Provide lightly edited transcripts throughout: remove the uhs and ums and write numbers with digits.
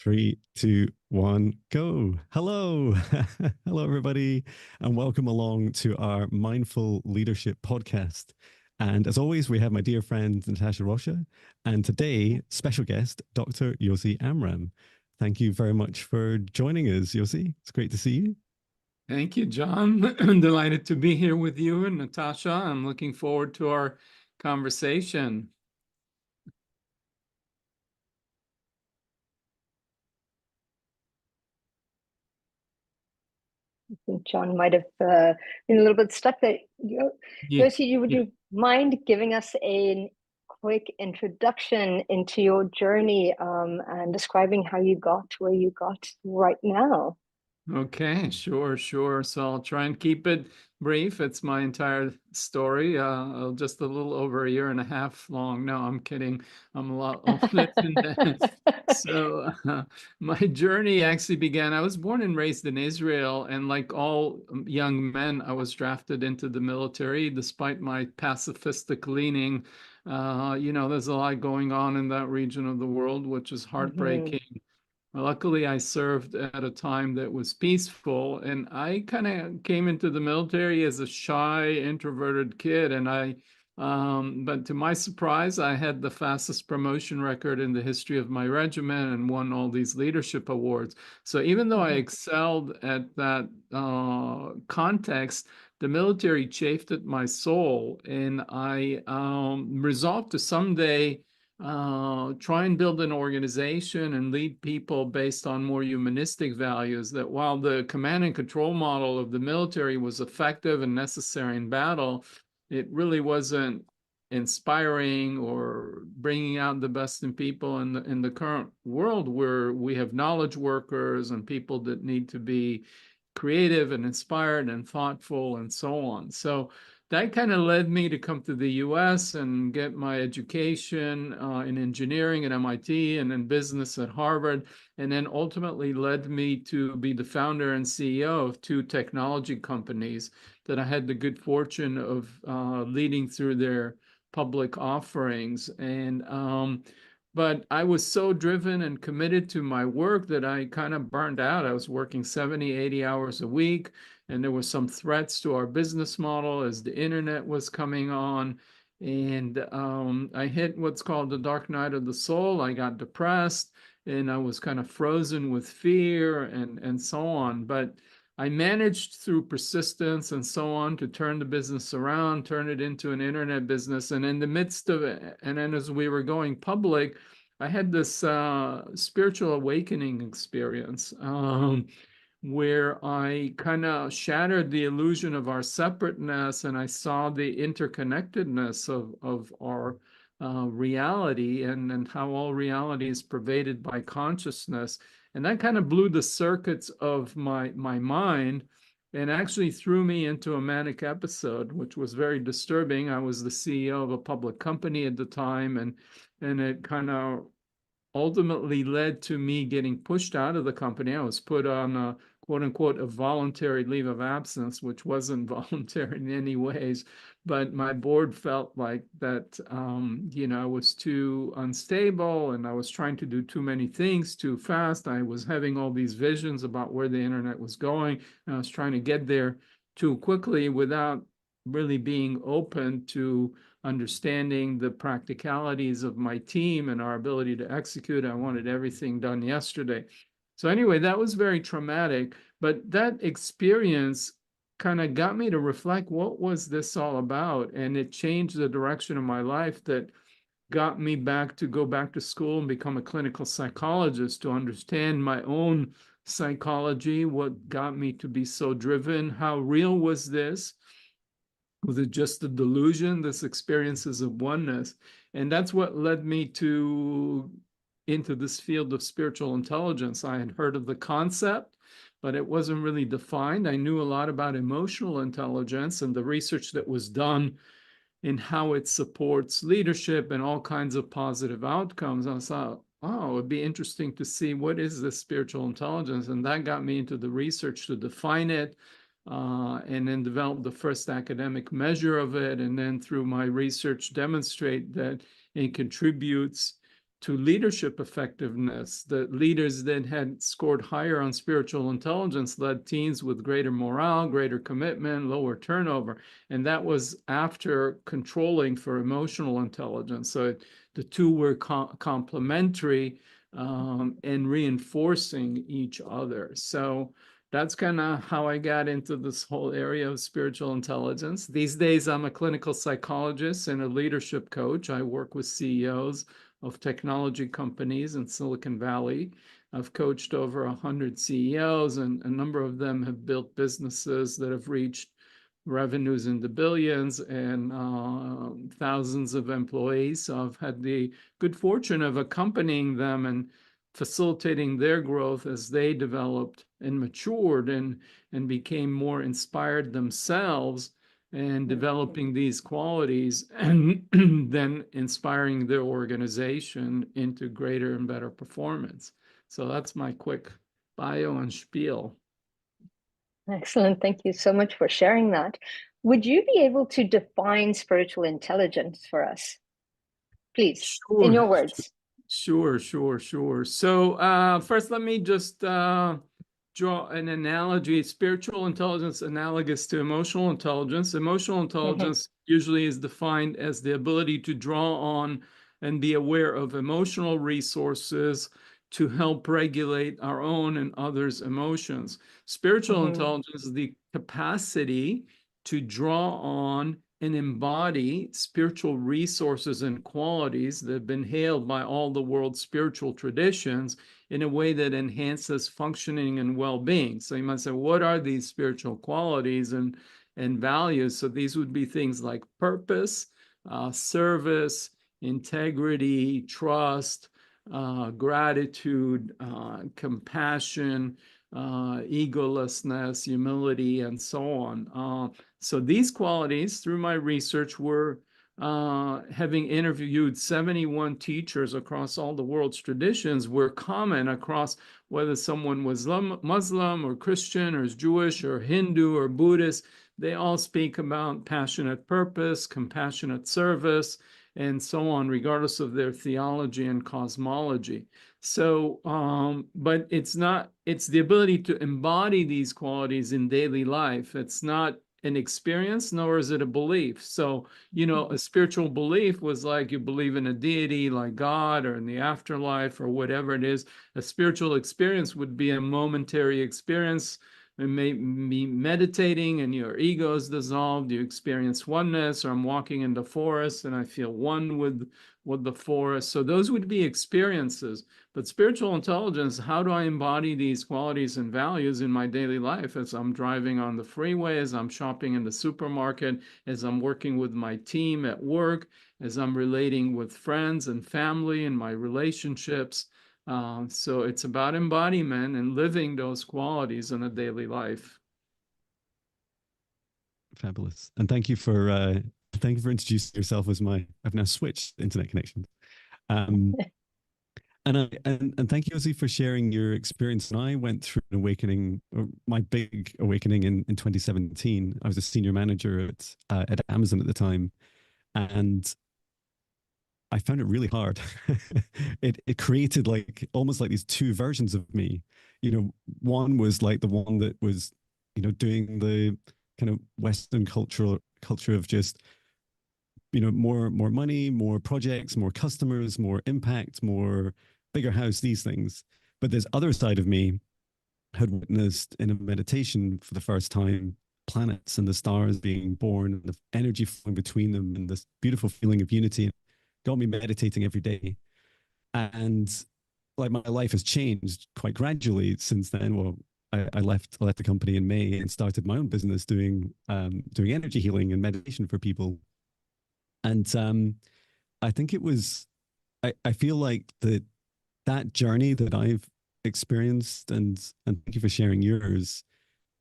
Three, two, one, go. Hello. Hello, everybody, and welcome along to our Mindful Leadership podcast. And as always, we have my dear friend, Natasha Rocha, and today, special guest, Dr. Yosi Amram. Thank you very much for joining us, Yosi. It's great to see you. Thank you, John. I'm delighted to be here with you and Natasha. I'm looking forward to our conversation. I think John might have been a little bit stuck there. Yosi, would you mind giving us a quick introduction into your journey and describing how you got to where you got right now? Okay, sure. So I'll try and keep it brief. It's my entire story, just a little over a year and a half long. No, I'm kidding. I'm a lot older than that. So my journey actually began, I was born and raised in Israel, and like all young men, I was drafted into the military despite my pacifistic leaning. There's a lot going on in that region of the world, which is heartbreaking. Luckily, I served at a time that was peaceful, and I kind of came into the military as a shy, introverted kid. But to my surprise, I had the fastest promotion record in the history of my regiment and won all these leadership awards. So even though I excelled at that context, the military chafed at my soul, and I resolved to someday try and build an organization and lead people based on more humanistic values. That while the command and control model of the military was effective and necessary in battle, it really wasn't inspiring or bringing out the best in people in the current world, where we have knowledge workers and people that need to be creative and inspired and thoughtful and so on. So that kind of led me to come to the US and get my education in engineering at MIT and in business at Harvard, and then ultimately led me to be the founder and CEO of two technology companies that I had the good fortune of leading through their public offerings. But I was so driven and committed to my work that I kind of burned out. I was working 70, 80 hours a week, and there were some threats to our business model as the internet was coming on. And I hit what's called the dark night of the soul. I got depressed, and I was kind of frozen with fear and so on. But I managed through persistence and so on to turn the business around, turn it into an internet business. And in the midst of it, and then as we were going public, I had this spiritual awakening experience where I kind of shattered the illusion of our separateness, and I saw the interconnectedness of our reality and how all reality is pervaded by consciousness. And that kind of blew the circuits of my mind and actually threw me into a manic episode, which was very disturbing. I was the CEO of a public company at the time, and it kind of ultimately led to me getting pushed out of the company. I was put on a quote unquote a voluntary leave of absence, which wasn't voluntary in any ways. But my board felt like that, I was too unstable and I was trying to do too many things too fast. I was having all these visions about where the internet was going, and I was trying to get there too quickly without really being open to understanding the practicalities of my team and our ability to execute. I wanted everything done yesterday. So anyway, that was very traumatic, but that experience kind of got me to reflect, what was this all about? And it changed the direction of my life, that got me to go back to school and become a clinical psychologist to understand my own psychology, what got me to be so driven, how real was this? Was it just a delusion, this experiences of oneness? And that's what led me into this field of spiritual intelligence. I had heard of the concept, but it wasn't really defined. I knew a lot about emotional intelligence and the research that was done in how it supports leadership and all kinds of positive outcomes. I thought, oh, it would be interesting to see what is this spiritual intelligence. And that got me into the research to define it, and then develop the first academic measure of it. And then through my research, demonstrate that it contributes to leadership effectiveness. The leaders that had scored higher on spiritual intelligence led teams with greater morale, greater commitment, lower turnover. And that was after controlling for emotional intelligence. So the two were complementary and reinforcing each other. So that's kind of how I got into this whole area of spiritual intelligence. These days, I'm a clinical psychologist and a leadership coach. I work with CEOs of technology companies in Silicon Valley. I've coached over 100 CEOs, and a number of them have built businesses that have reached revenues in the billions and thousands of employees. So I've had the good fortune of accompanying them and facilitating their growth as they developed and matured and became more inspired themselves and developing these qualities and then inspiring their organization into greater and better performance. So that's my quick bio and spiel. Excellent. Thank you so much for sharing that. Would you be able to define spiritual intelligence for us? Please, sure. In your words. Sure. So first, let me just draw an analogy. Spiritual intelligence analogous to emotional intelligence. Emotional intelligence usually is defined as the ability to draw on and be aware of emotional resources to help regulate our own and others' emotions. Spiritual intelligence is the capacity to draw on and embody spiritual resources and qualities that have been hailed by all the world's spiritual traditions in a way that enhances functioning and well-being. So you might say, what are these spiritual qualities and values? So these would be things like purpose, service, integrity, trust, gratitude, compassion, egolessness, humility, and so on. So these qualities, through my research, were having interviewed 71 teachers across all the world's traditions, were common across whether someone was Muslim or Christian or Jewish or Hindu or Buddhist. They all speak about passionate purpose, compassionate service, and so on, regardless of their theology and cosmology. So, but it's the ability to embody these qualities in daily life. It's not an experience, nor is it a belief. So, a spiritual belief was like you believe in a deity like God or in the afterlife or whatever it is. A spiritual experience would be a momentary experience. It may be meditating and your ego is dissolved. You experience oneness, or I'm walking in the forest and I feel one with the forest. So those would be experiences. But spiritual intelligence, how do I embody these qualities and values in my daily life as I'm driving on the freeway, as I'm shopping in the supermarket, as I'm working with my team at work, as I'm relating with friends and family and my relationships? So it's about embodiment and living those qualities in a daily life. Fabulous. And thank you for introducing yourself as I've now switched internet connections. And thank you, Yosi, for sharing your experience. And I went through an awakening, my big awakening in 2017. I was a senior manager at Amazon at the time, and I found it really hard. It created almost like these two versions of me. One was like the one that was, doing the kind of Western culture of just, more money, more projects, more customers, more impact, more bigger house, these things. But this other side of me had witnessed in a meditation for the first time planets and the stars being born and the energy flowing between them and this beautiful feeling of unity. Got me meditating every day. And my life has changed quite gradually since then. Well, I left the company in May and started my own business doing energy healing and meditation for people. And I think it was, I feel like that journey that I've experienced, and thank you for sharing yours,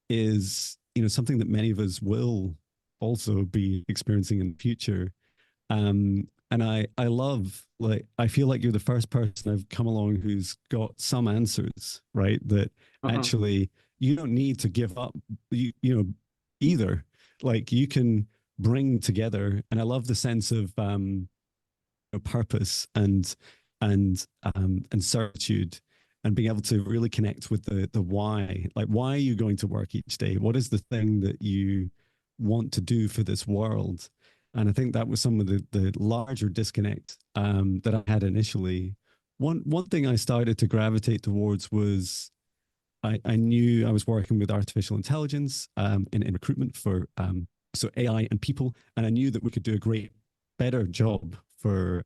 is, something that many of us will also be experiencing in the future. And I love, I feel like you're the first person I've come along who's got some answers, right? That actually you don't need to give up, either. You can bring together. And I love the sense of purpose and and certitude, and being able to really connect with the why. Like, why are you going to work each day? What is the thing that you want to do for this world? And I think that was some of the larger disconnect that I had initially. One thing I started to gravitate towards was I knew I was working with artificial intelligence in recruitment for so AI and people, and I knew that we could do a better job for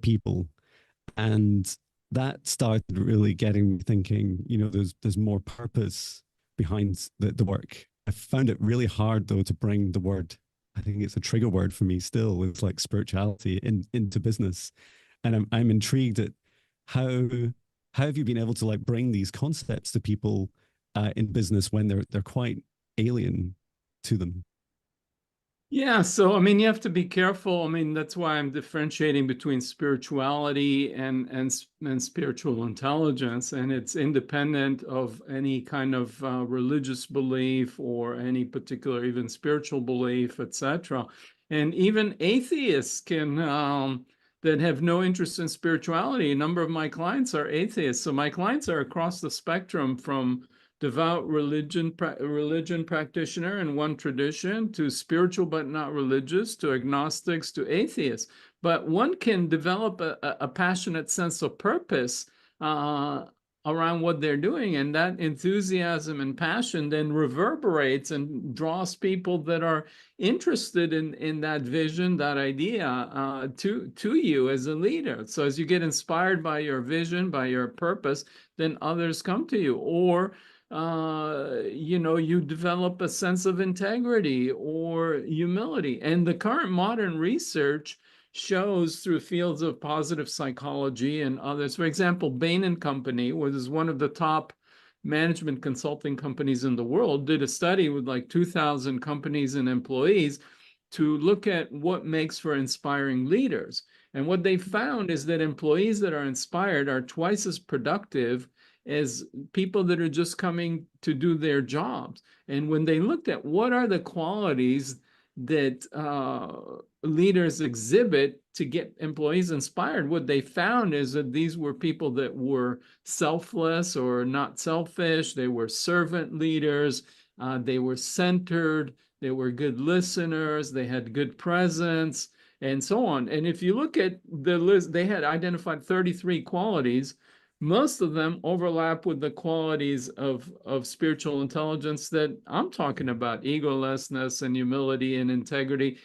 people, and that started really getting me thinking. You know, there's more purpose behind the work. I found it really hard though to bring the word. I think it's a trigger word for me still. It's like spirituality into business, and I'm intrigued at how have you been able to like bring these concepts to people in business when they're quite alien to them? Yeah, so I mean, you have to be careful. I mean, that's why I'm differentiating between spirituality and spiritual intelligence, and it's independent of any kind of religious belief or any particular even spiritual belief, etc. And even atheists can that have no interest in spirituality. A number of my clients are atheists, so my clients are across the spectrum from devout religion practitioner in one tradition to spiritual but not religious to agnostics to atheists. But one can develop a passionate sense of purpose around what they're doing, and that enthusiasm and passion then reverberates and draws people that are interested in that vision, that idea, to you as a leader. So as you get inspired by your vision, by your purpose, then others come to you. Or you develop a sense of integrity or humility. And the current modern research shows through fields of positive psychology and others. For example, Bain and Company, which is one of the top management consulting companies in the world, did a study with like 2,000 companies and employees to look at what makes for inspiring leaders. And what they found is that employees that are inspired are twice as productive as people that are just coming to do their jobs. And when they looked at what are the qualities that leaders exhibit to get employees inspired, what they found is that these were people that were selfless or not selfish. They were servant leaders. They were centered. They were good listeners. They had good presence, and so on. And if you look at the list, they had identified 33 qualities. Most of them overlap with the qualities of spiritual intelligence that I'm talking about: egolessness and humility and integrity.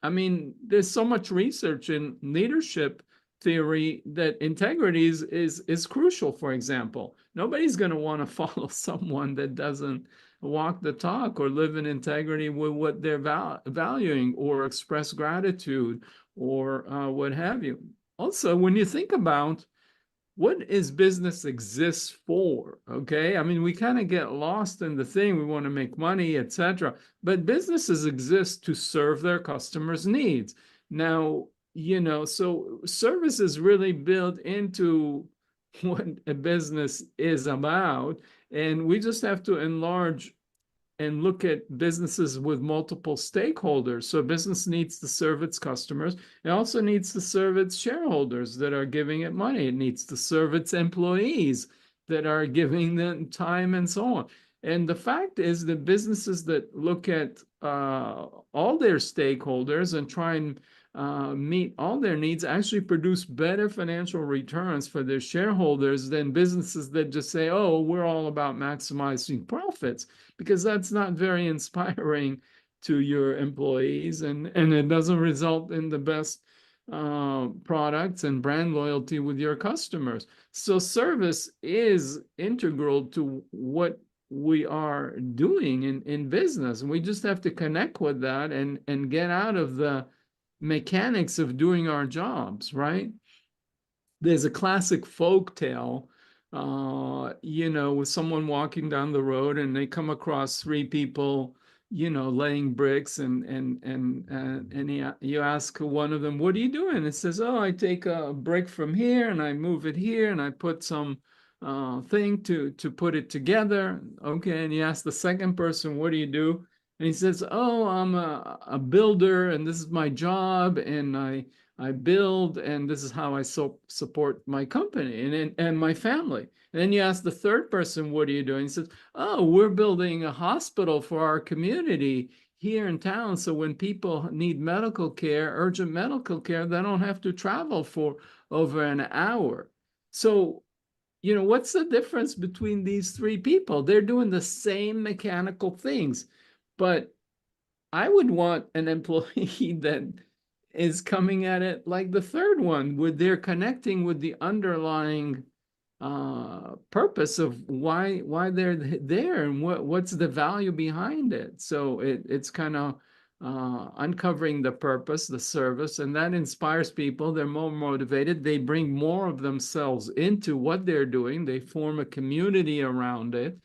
I mean, there's so much research in leadership theory that integrity is crucial. For example, nobody's going to want to follow someone that doesn't walk the talk or live in integrity with what they're valuing or express gratitude or what have you. Also, when you think about what is business exists for, okay? I mean, we kind of get lost in the thing. We want to make money, etc. But businesses exist to serve their customers' needs. Now, so service is really built into what a business is about. And we just have to enlarge and look at businesses with multiple stakeholders. So business needs to serve its customers. It also needs to serve its shareholders that are giving it money. It needs to serve its employees that are giving them time and so on. And the fact is that businesses that look at all their stakeholders and try and meet all their needs actually produce better financial returns for their shareholders than businesses that just say, oh, we're all about maximizing profits, because that's not very inspiring to your employees, and it doesn't result in the best products and brand loyalty with your customers. So service is integral to what we are doing in business. And we just have to connect with that and get out of the mechanics of doing our jobs, right? There's a classic folk tale, with someone walking down the road and they come across three people, laying bricks, and you ask one of them, "What are you doing?" It says, "Oh, I take a brick from here and I move it here and I put some thing to put it together." Okay, and you ask the second person, "What do you do?" And he says, "Oh, I'm a builder, and this is my job, and I build, and this is how I support my company and my family. And then you ask the third person, what are you doing? He says, oh, we're building a hospital for our community here in town. So when people need medical care, urgent medical care, they don't have to travel for over an hour. So, you know, what's the difference between these three people? They're doing the same mechanical things, but I would want an employee that is coming at it like the third one, where they're connecting with the underlying purpose of why they're there and what's the value behind it. So it's kind of uncovering the purpose, the service, and that inspires people. They're more motivated. They bring more of themselves into what they're doing. They form a community around it.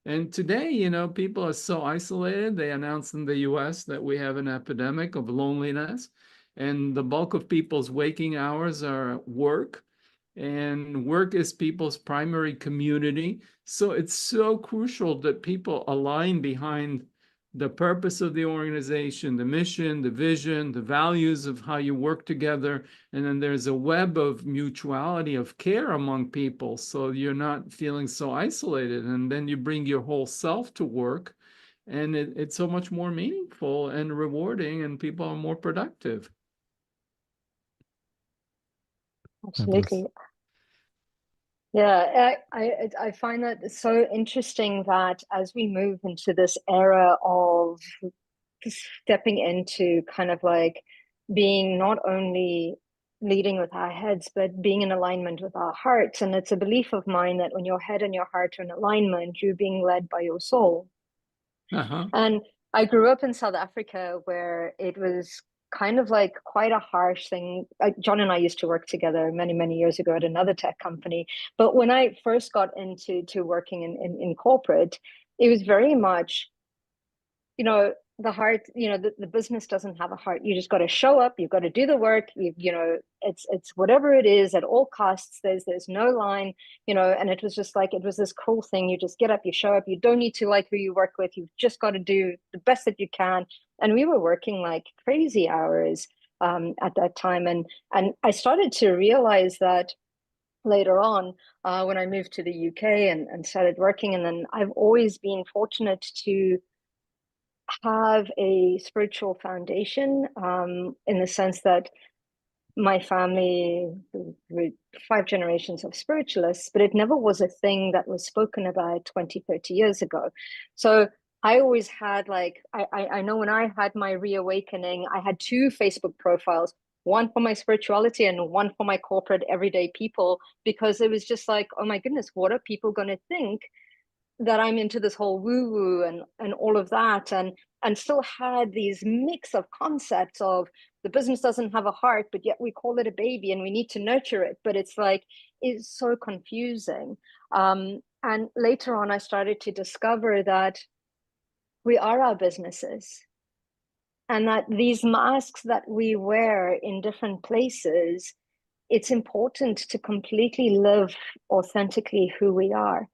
And today, you know, people are so isolated. They announced in the US that we have an epidemic of loneliness, and the bulk of people's waking hours are at work, and work is people's primary community. So it's so crucial that people align behind the purpose of the organization, the mission, the vision, the values of how you work together. And then there's a web of mutuality of care among people. So you're not feeling so isolated. And then you bring your whole self to work, and it's so much more meaningful and rewarding, and people are more productive. Absolutely. Yeah, I find that so interesting that as we move into this era of stepping into kind of like being not only leading with our heads, but being in alignment with our hearts. And it's a belief of mine that when your head and your heart are in alignment, you're being led by your soul. And I grew up in South Africa where it was kind of like quite a harsh thing. John and I used to work together many, many years ago at another tech company. But when I first got into working in corporate, it was very much, you know, the heart, you know, the business doesn't have a heart. You just got to show up, you've got to do the work, you know, it's whatever it is at all costs. There's no line, you know, and it was just like it was this cool thing. You just get up, you show up, you don't need to like who you work with, you've just got to do the best that you can. And we were working like crazy hours at that time. And I started to realize that later on when I moved to the UK and started working. And then I've always been fortunate to have a spiritual foundation in the sense that my family were 5 generations of spiritualists, but it never was a thing that was spoken about 20, 30 years ago. So I always had like, I know when I had my reawakening, I had 2 Facebook profiles, one for my spirituality and one for my corporate everyday people, because it was just like, oh my goodness, what are people going to think that I'm into this whole woo woo and all of that, and still had these mix of concepts of the business doesn't have a heart, but yet we call it a baby and we need to nurture it. But it's like it's so confusing. And later on, I started to discover that we are our businesses, and that these masks that we wear in different places, it's important to completely live authentically who we are,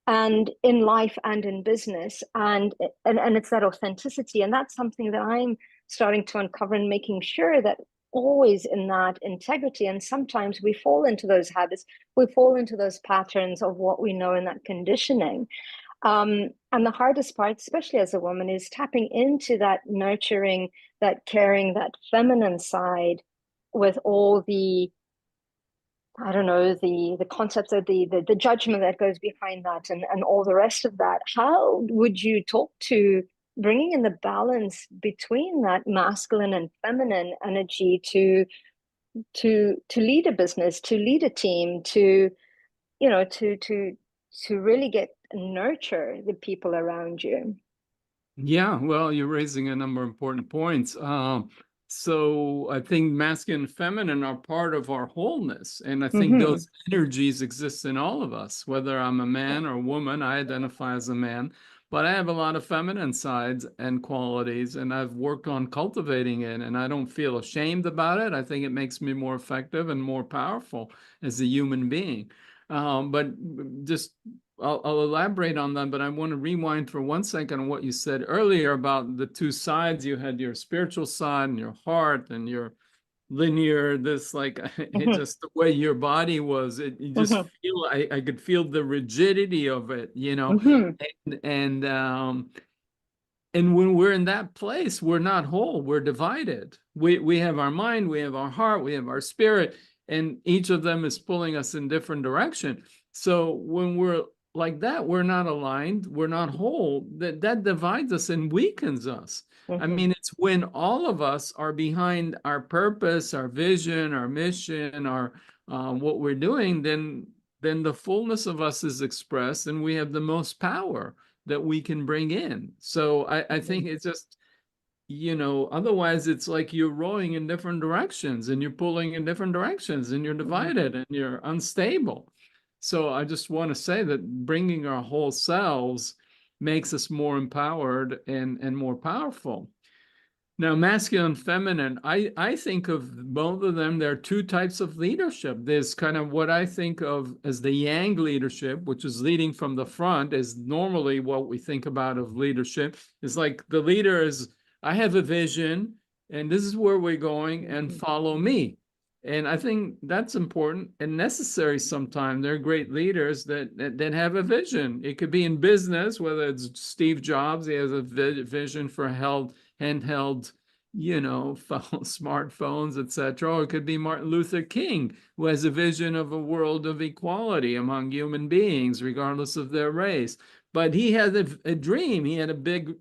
and in life and in business, and it's that authenticity, and that's something that I'm starting to uncover and making sure that always in that integrity. And sometimes we fall into those habits, we fall into those patterns of what we know in that conditioning. And the hardest part, especially as a woman, is tapping into that nurturing, that caring, that feminine side with all the, I don't know, the concepts of the judgment that goes behind that, and all the rest of that. How would you talk to bringing in the balance between that masculine and feminine energy to lead a business, to lead a team, to, you know, to really get nurture the people around you? Yeah, well, you're raising a number of important points. So I think masculine and feminine are part of our wholeness. And I think Mm-hmm. those energies exist in all of us, whether I'm a man or a woman. I identify as a man, but I have a lot of feminine sides and qualities, and I've worked on cultivating it, and I don't feel ashamed about it. I think it makes me more effective and more powerful as a human being. But just I'll elaborate on that, but I want to rewind for 1 second on what you said earlier about the 2 sides. You had your spiritual side and your heart and your linear, this like it just the way your body was, you just feel, I could feel the rigidity of it, you know. And when we're in that place, we're not whole, we're divided. We have our mind, we have our heart, we have our spirit, and each of them is pulling us in different direction. So when we're like that, we're not aligned, we're not whole. That divides us and weakens us. I mean, it's when all of us are behind our purpose, our vision, our mission, our what we're doing, then the fullness of us is expressed, and we have the most power that we can bring in. So I think it's just, you know, otherwise it's like you're rowing in different directions and you're pulling in different directions and you're divided and you're unstable. So I just want to say that bringing our whole selves makes us more empowered and more powerful. Now, masculine and feminine, I think of both of them. There are two types of leadership. There's kind of what I think of as the yang leadership, which is leading from the front, is normally what we think about of leadership. Is like the leader is, I have a vision, and this is where we're going, and follow me. And I think that's important and necessary sometimes. There are great leaders that have a vision. It could be in business, whether it's Steve Jobs, he has a vision for handheld, you know, smartphones, etc. Or it could be Martin Luther King, who has a vision of a world of equality among human beings, regardless of their race. But he had a dream. He had a big,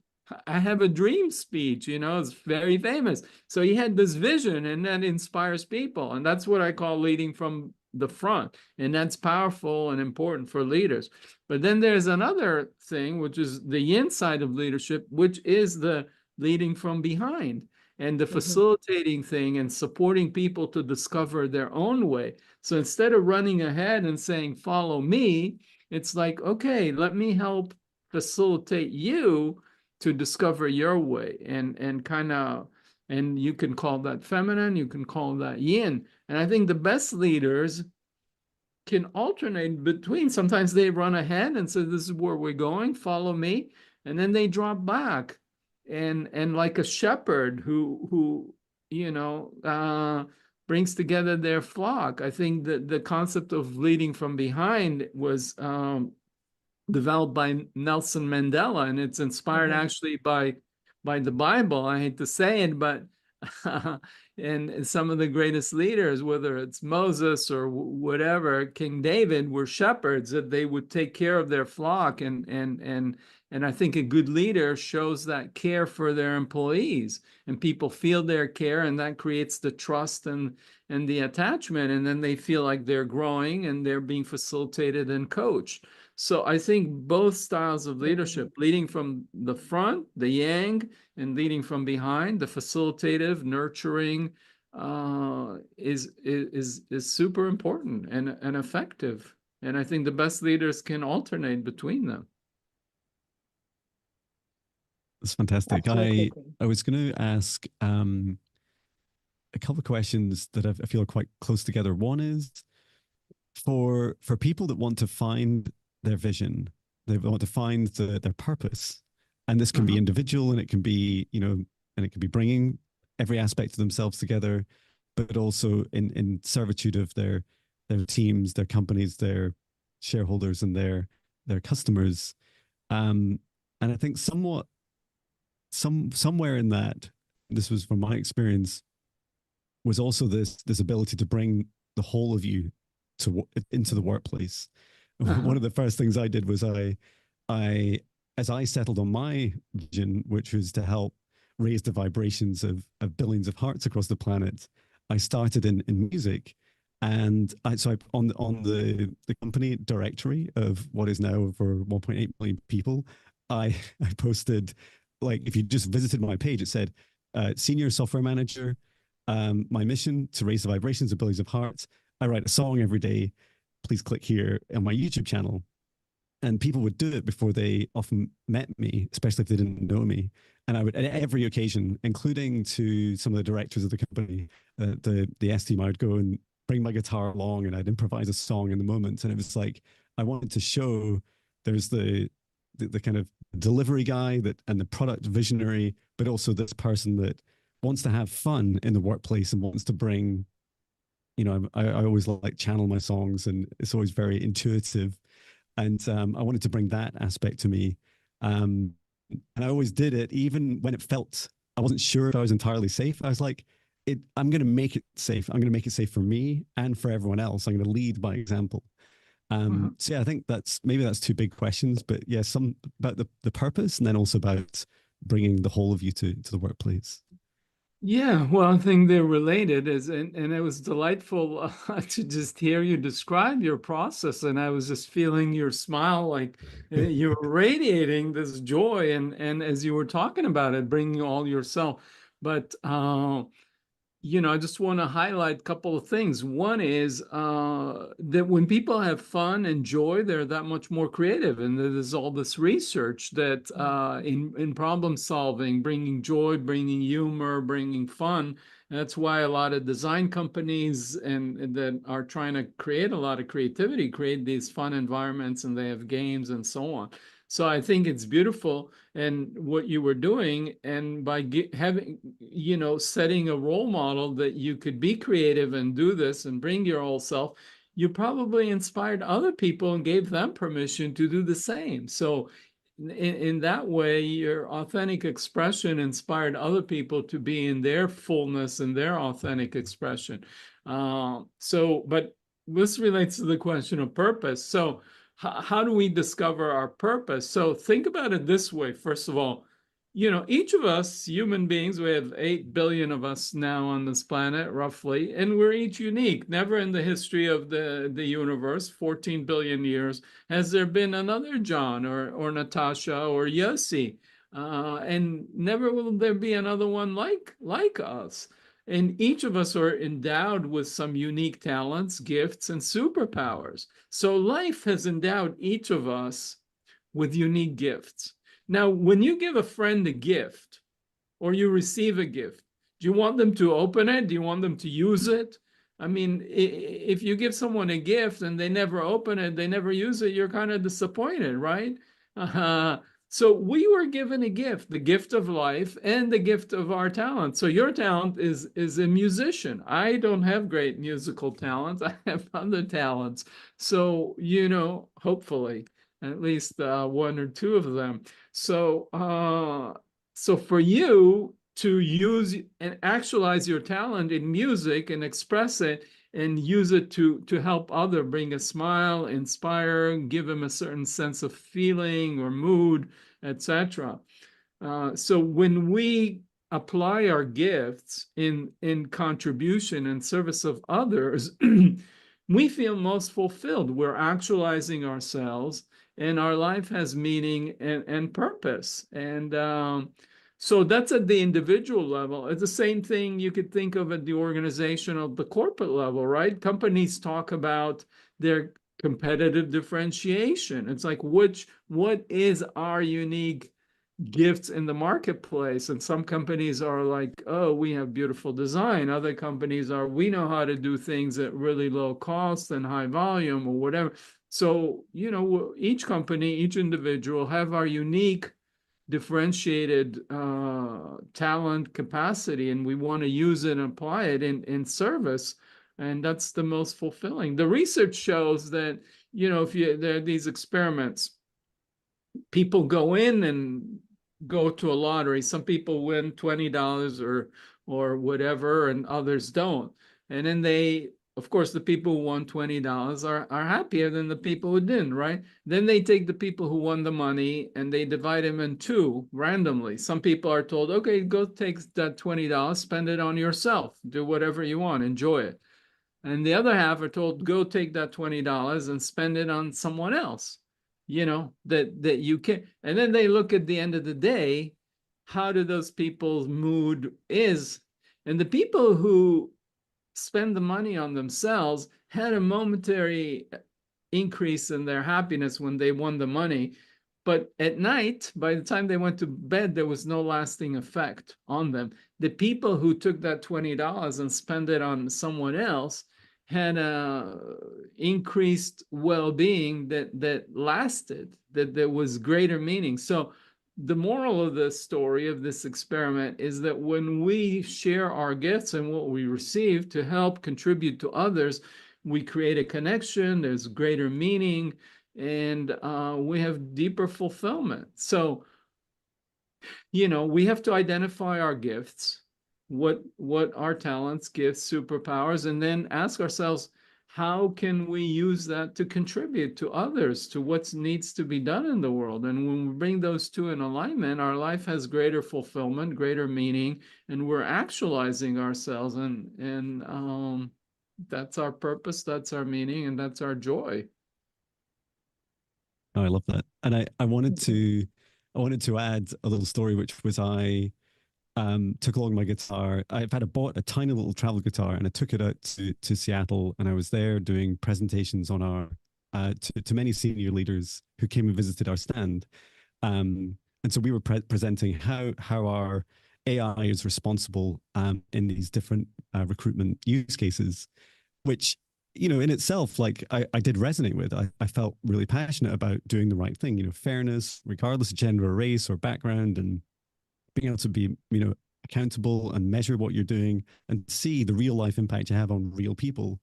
I have a dream speech, you know, it's very famous. So he had this vision, and that inspires people. And that's what I call leading from the front. And that's powerful and important for leaders. But then there's another thing, which is the yin side of leadership, which is the leading from behind and the facilitating thing and supporting people to discover their own way. So instead of running ahead and saying, follow me, it's like, okay, let me help facilitate you to discover your way, and kind of, and you can call that feminine, you can call that yin. And I think the best leaders can alternate between. Sometimes they run ahead and say, this is where we're going, follow me. And then they drop back and like a shepherd who you know, brings together their flock. I think that the concept of leading from behind was developed by Nelson Mandela, and it's inspired actually by the Bible. I hate to say it, but and some of the greatest leaders, whether it's Moses or whatever, King David, were shepherds, that they would take care of their flock, and I think a good leader shows that care for their employees, and people feel their care, and that creates the trust and the attachment, and then they feel like they're growing and they're being facilitated and coached. So I think both styles of leadership, leading from the front, the yang, and leading from behind, the facilitative, nurturing, is super important and effective. And I think the best leaders can alternate between them. That's fantastic. I was going to ask a couple of questions that I feel are quite close together. One is for people that want to find their vision, they want to find their purpose, and this can be individual, and it can be, you know, and it can be bringing every aspect of themselves together, but also in servitude of their teams, their companies, their shareholders, and their customers. And I think somewhere in that, this was from my experience, was also this ability to bring the whole of you into the workplace. One of the first things I did was as I settled on my vision, which was to help raise the vibrations of billions of hearts across the planet, I started in music. And so on the company directory of what is now over 1.8 million people, I posted, like, if you just visited my page, it said, senior software manager, my mission to raise the vibrations of billions of hearts. I write a song every day. Please click here on my YouTube channel. And people would do it before they often met me, especially if they didn't know me. And I would, at every occasion, including to some of the directors of the company, the S team, I would go and bring my guitar along, and I'd improvise a song in the moment. And it was like, I wanted to show there's the kind of delivery guy and the product visionary, but also this person that wants to have fun in the workplace and wants to bring, you know, I always like channel my songs, and it's always very intuitive. And I wanted to bring that aspect to me. And I always did it, even when it felt I wasn't sure if I was entirely safe. I was like, I'm going to make it safe. I'm going to make it safe for me and for everyone else. I'm going to lead by example. So yeah, I think that's two big questions, but yeah, some about the purpose, and then also about bringing the whole of you to the workplace. Yeah, well, I think they're related, and it was delightful to just hear you describe your process, and I was just feeling your smile, like you were radiating this joy, and as you were talking about it, bringing all yourself. But I just want to highlight a couple of things. One is that when people have fun and joy, they're that much more creative. And there's all this research that in problem solving, bringing joy, bringing humor, bringing fun. That's why a lot of design companies and that are trying to create a lot of creativity, create these fun environments, and they have games and so on. So I think it's beautiful, and what you were doing, and by having, setting a role model that you could be creative and do this and bring your whole self, you probably inspired other people and gave them permission to do the same. So in that way, your authentic expression inspired other people to be in their fullness and their authentic expression. But this relates to the question of purpose. So how do we discover our purpose? So think about it this way. First of all, each of us human beings, we have 8 billion of us now on this planet, roughly, and we're each unique. Never in the history of the universe, 14 billion years, has there been another John or Natasha or Yosi. And never will there be another one like us. And each of us are endowed with some unique talents, gifts, and superpowers. So life has endowed each of us with unique gifts. Now, when you give a friend a gift or you receive a gift, do you want them to open it? Do you want them to use it? I mean, if you give someone a gift and they never open it, they never use it, you're kind of disappointed, right? So we were given a gift, the gift of life and the gift of our talent. So your talent is a musician. I don't have great musical talents. I have other talents. So, hopefully, at least one or two of them. So, so for you to use and actualize your talent in music and express it and use it to help other, bring a smile, inspire, give them a certain sense of feeling or mood, etc. So when we apply our gifts in contribution and service of others, we feel most fulfilled. We're actualizing ourselves, and our life has meaning and purpose. And so that's at the individual level. It's the same thing you could think of at the organizational, the corporate level, right? Companies talk about their competitive differentiation. It's like, what is our unique gifts in the marketplace? And some companies are like, oh, we have beautiful design. Other companies are, we know how to do things at really low cost and high volume or whatever. So, each company, each individual have our unique differentiated talent capacity, and we want to use it and apply it in service. And that's the most fulfilling. The research shows that, if there are these experiments, people go in and go to a lottery. Some people win $20 or whatever, and others don't. And then of course, the people who won $20 are happier than the people who didn't, right? Then they take the people who won the money and they divide them in two randomly. Some people are told, okay, go take that $20, spend it on yourself, do whatever you want, enjoy it. And the other half are told, go take that $20 and spend it on someone else, that you can. And then they look at the end of the day, how do those people's mood is? And the people who spend the money on themselves had a momentary increase in their happiness when they won the money. But at night, by the time they went to bed, there was no lasting effect on them. The people who took that $20 and spent it on someone else had a increased well-being that lasted, that there was greater meaning. So the moral of this story, of this experiment, is that when we share our gifts and what we receive to help contribute to others, we create a connection, there's greater meaning, and we have deeper fulfillment. So, we have to identify our gifts, what our talents, gifts, superpowers, and then ask ourselves, how can we use that to contribute to others, to what needs to be done in the world? And when we bring those two in alignment, our life has greater fulfillment, greater meaning, and we're actualizing ourselves. And that's our purpose, that's our meaning, and that's our joy. Oh, I love that. And I wanted to add a little story, which was I took along my guitar. I've bought a tiny little travel guitar, and I took it out to Seattle, and I was there doing presentations on our to many senior leaders who came and visited our stand. And so we were presenting how our AI is responsible in these different recruitment use cases, which in itself, like I did resonate with. I felt really passionate about doing the right thing, fairness, regardless of gender or race or background, and being able to be, accountable and measure what you're doing and see the real life impact you have on real people.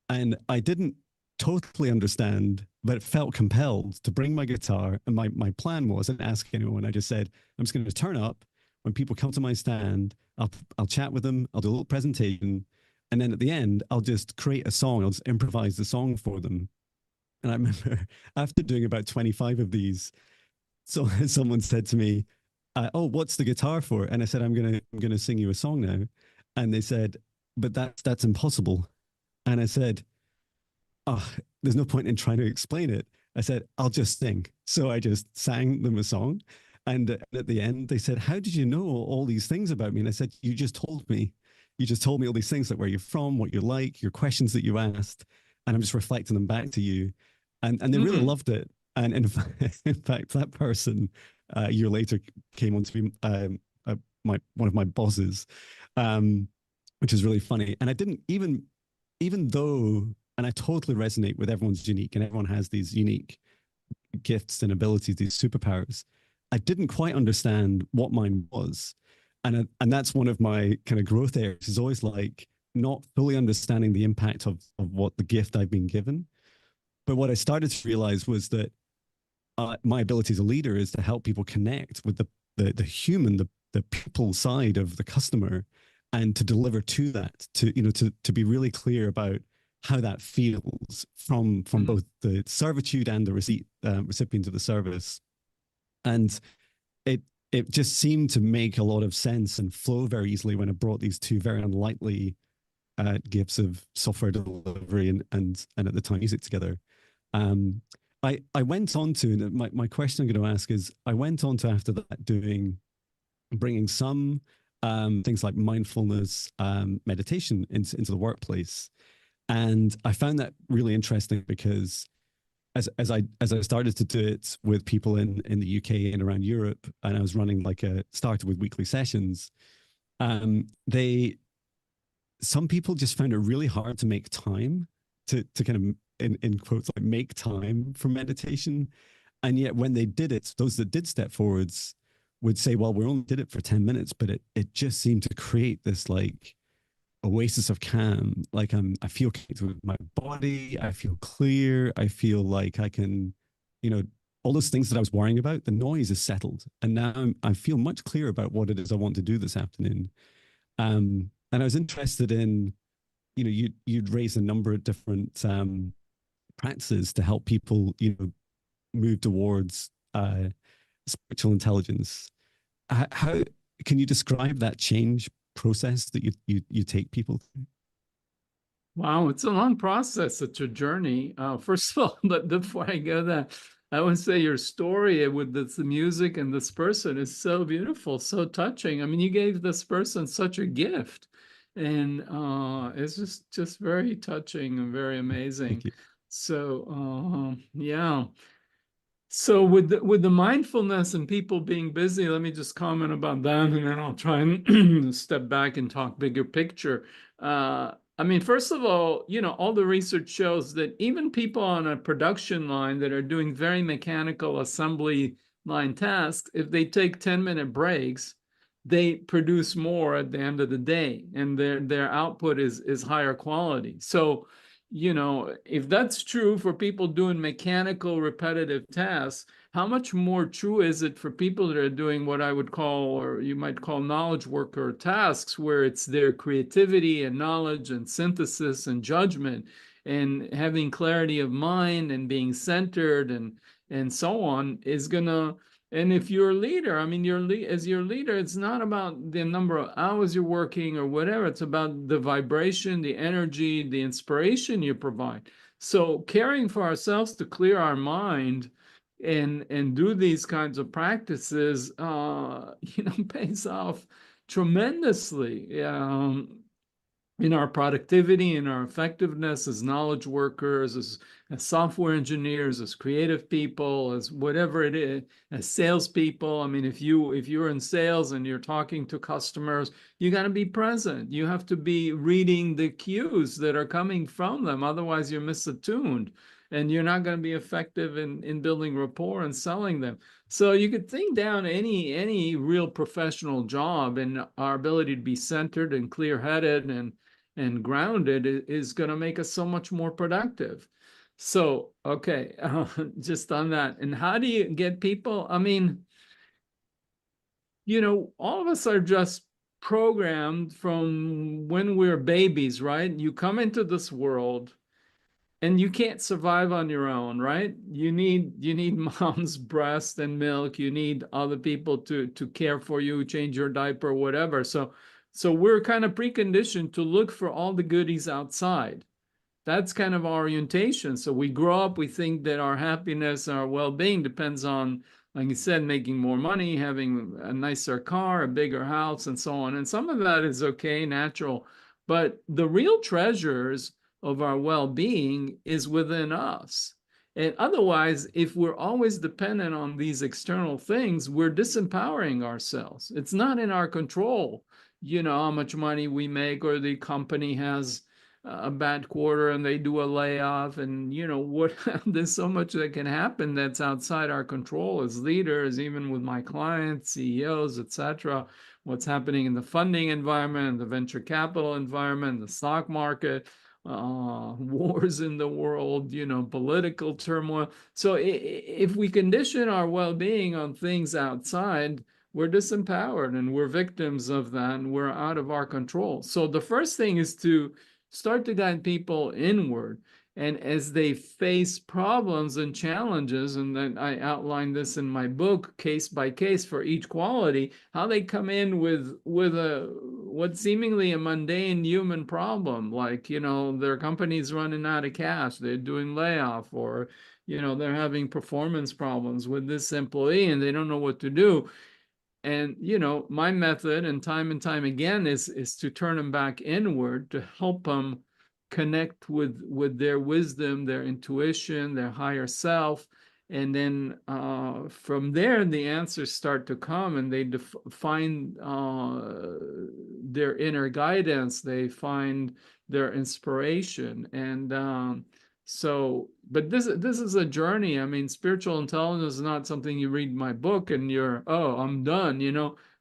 And I didn't totally understand, but felt compelled to bring my guitar. And my plan was, I didn't ask anyone. I just said, I'm just going to turn up. When people come to my stand, I'll chat with them. I'll do a little presentation. And then at the end, I'll just create a song. I'll just improvise the song for them. And I remember after doing about 25 of these, so someone said to me, "Oh, what's the guitar for?" And I said, "I'm gonna sing you a song now." And they said, "But that's impossible." And I said, "Oh, there's no point in trying to explain it." I said, "I'll just sing." So I just sang them a song. And at the end, they said, "How did you know all these things about me?" And I said, "You just told me. You just told me all these things, like where you're from, what you like, your questions that you asked. And I'm just reflecting them back to you." And they really loved it. And in fact, that person a year later came on to be one of my bosses, which is really funny. And I didn't even though, and I totally resonate with everyone's unique, and everyone has these unique gifts and abilities, these superpowers. I didn't quite understand what mine was. And that's one of my kind of growth areas, is always like not fully understanding the impact of what the gift I've been given. But what I started to realize was that my ability as a leader is to help people connect with the human, the people side of the customer, and to deliver to that, to be really clear about how that feels from both the servitude and the recipient of the service. And it just seemed to make a lot of sense and flow very easily when I brought these two very unlikely gifts of software delivery and at the time music together. I went on to, my question I'm going to ask is, I went on to after that bringing some things like mindfulness, meditation into the workplace. And I found that really interesting because as I started to do it with people in the UK and around Europe, and I was running started with weekly sessions, some people just found it really hard to make time to kind of in quotes like make time for meditation. And yet when they did it, those that did step forwards would say, well, we only did it for 10 minutes, but it just seemed to create this like oasis of calm. Like I feel connected with my body. I feel clear. I feel like I can, all those things that I was worrying about, the noise is settled. And now I feel much clearer about what it is I want to do this afternoon. And I was interested in, you'd raised a number of different practices to help people, move towards spiritual intelligence. How can you describe that change process that you take people through? Wow, it's a long process. It's a journey. First of all, but before I go there, I would say your story with the music and this person is so beautiful, so touching. I mean, you gave this person such a gift, and it's just very touching and very amazing. So yeah. So with the mindfulness and people being busy, let me just comment about that, and then I'll try and step back and talk bigger picture. I mean, first of all, all the research shows that even people on a production line that are doing very mechanical assembly line tasks, if they take 10-minute breaks, they produce more at the end of the day, and their output is higher quality. So, if that's true for people doing mechanical, repetitive tasks, how much more true is it for people that are doing what I would call, or you might call, knowledge worker tasks, where it's their creativity and knowledge and synthesis and judgment and having clarity of mind and being centered and so on is gonna. And if you're a leader, I mean, as your leader, it's not about the number of hours you're working or whatever. It's about the vibration, the energy, the inspiration you provide. So caring for ourselves to clear our mind and do these kinds of practices, pays off tremendously. In our productivity, in our effectiveness as knowledge workers, as software engineers, as creative people, as whatever it is, as salespeople. I mean, if you're in sales and you're talking to customers, you got to be present. You have to be reading the cues that are coming from them. Otherwise, you're misattuned, and you're not going to be effective in building rapport and selling them. So you could think down any real professional job, and our ability to be centered and clear-headed and grounded is going to make us so much more productive. So, okay, just on that. And how do you get people? I mean, all of us are just programmed from when we're babies, right? You come into this world and you can't survive on your own, right? You need mom's breast and milk. You need other people to care for you, change your diaper, whatever. So we're kind of preconditioned to look for all the goodies outside. That's kind of our orientation. So we grow up, we think that our happiness, our well-being depends on, like you said, making more money, having a nicer car, a bigger house, and so on. And some of that is okay, natural. But the real treasures of our well-being is within us. And otherwise, if we're always dependent on these external things, we're disempowering ourselves. It's not in our control, how much money we make, or the company has a bad quarter and they do a layoff, and what there's so much that can happen that's outside our control as leaders, even with my clients, CEOs, etc. What's happening in the funding environment, the venture capital environment, the stock market, wars in the world, political turmoil. So if we condition our well-being on things outside, we're disempowered and we're victims of that, and we're out of our control. So the first thing is to start to guide people inward. And as they face problems and challenges, and then I outline this in my book, case by case for each quality, how they come in with what seemingly a mundane human problem, like, their company's running out of cash, they're doing layoff, or, they're having performance problems with this employee and they don't know what to do. And, my method, and time again, is to turn them back inward, to help them connect with their wisdom, their intuition, their higher self. And then from there, the answers start to come, and they find their inner guidance. They find their inspiration. And but this is a journey. I mean, spiritual intelligence is not something you read my book and you're, oh, I'm done.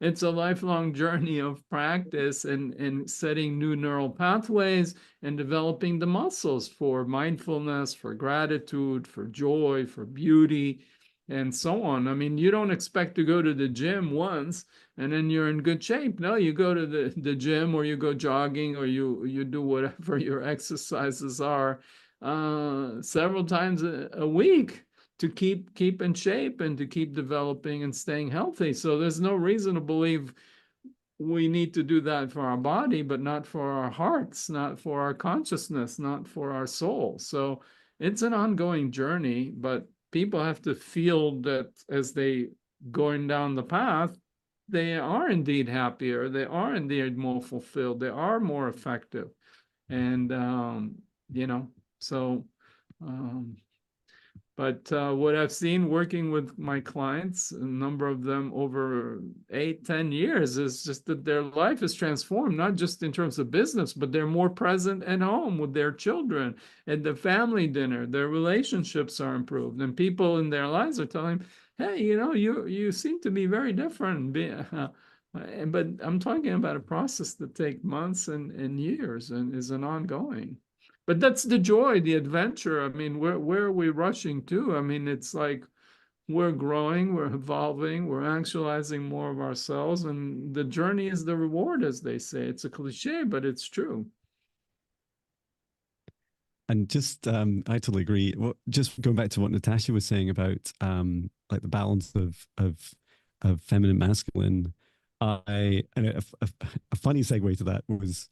It's a lifelong journey of practice and setting new neural pathways and developing the muscles for mindfulness, for gratitude, for joy, for beauty, and so on. I mean, you don't expect to go to the gym once and then you're in good shape. No, you go to the gym, or you go jogging, or you do whatever your exercises are several times a week to keep in shape and to keep developing and staying healthy. So there's no reason to believe we need to do that for our body, but not for our hearts, not for our consciousness, not for our soul. So it's an ongoing journey, but people have to feel that as they going down the path, they are indeed happier, they are indeed more fulfilled, they are more effective. And so But what I've seen working with my clients, a number of them over 8, 10 years, is just that their life is transformed, not just in terms of business, but they're more present at home with their children, at the family dinner. Their relationships are improved, and people in their lives are telling, "Hey, you seem to be very different." But I'm talking about a process that takes months and years and is an ongoing. But that's the joy, the adventure. I mean, where are we rushing to? I mean, it's like we're growing, we're evolving, we're actualizing more of ourselves, and the journey is the reward, as they say. It's a cliche, but it's true. And just, I totally agree. Well, just going back to what Natasha was saying about like the balance of feminine, masculine. And a funny segue to that was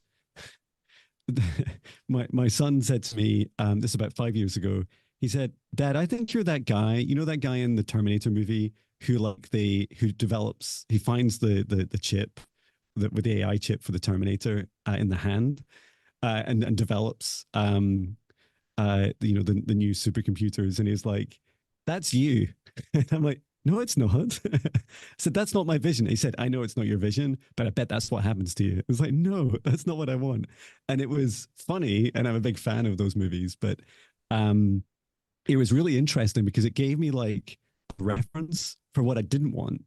my son said to me, this about 5 years ago. He said, "Dad, I think you're that guy. You know that guy in the Terminator movie who finds the chip, with the AI chip for the Terminator in the hand, and develops the new supercomputers." And he's like, "That's you." And I'm like, "No, it's not." I said, "That's not my vision." He said, "I know it's not your vision, but I bet that's what happens to you." I was like, "No, that's not what I want." And it was funny, and I'm a big fan of those movies, but um, it was really interesting because it gave me like reference for what I didn't want.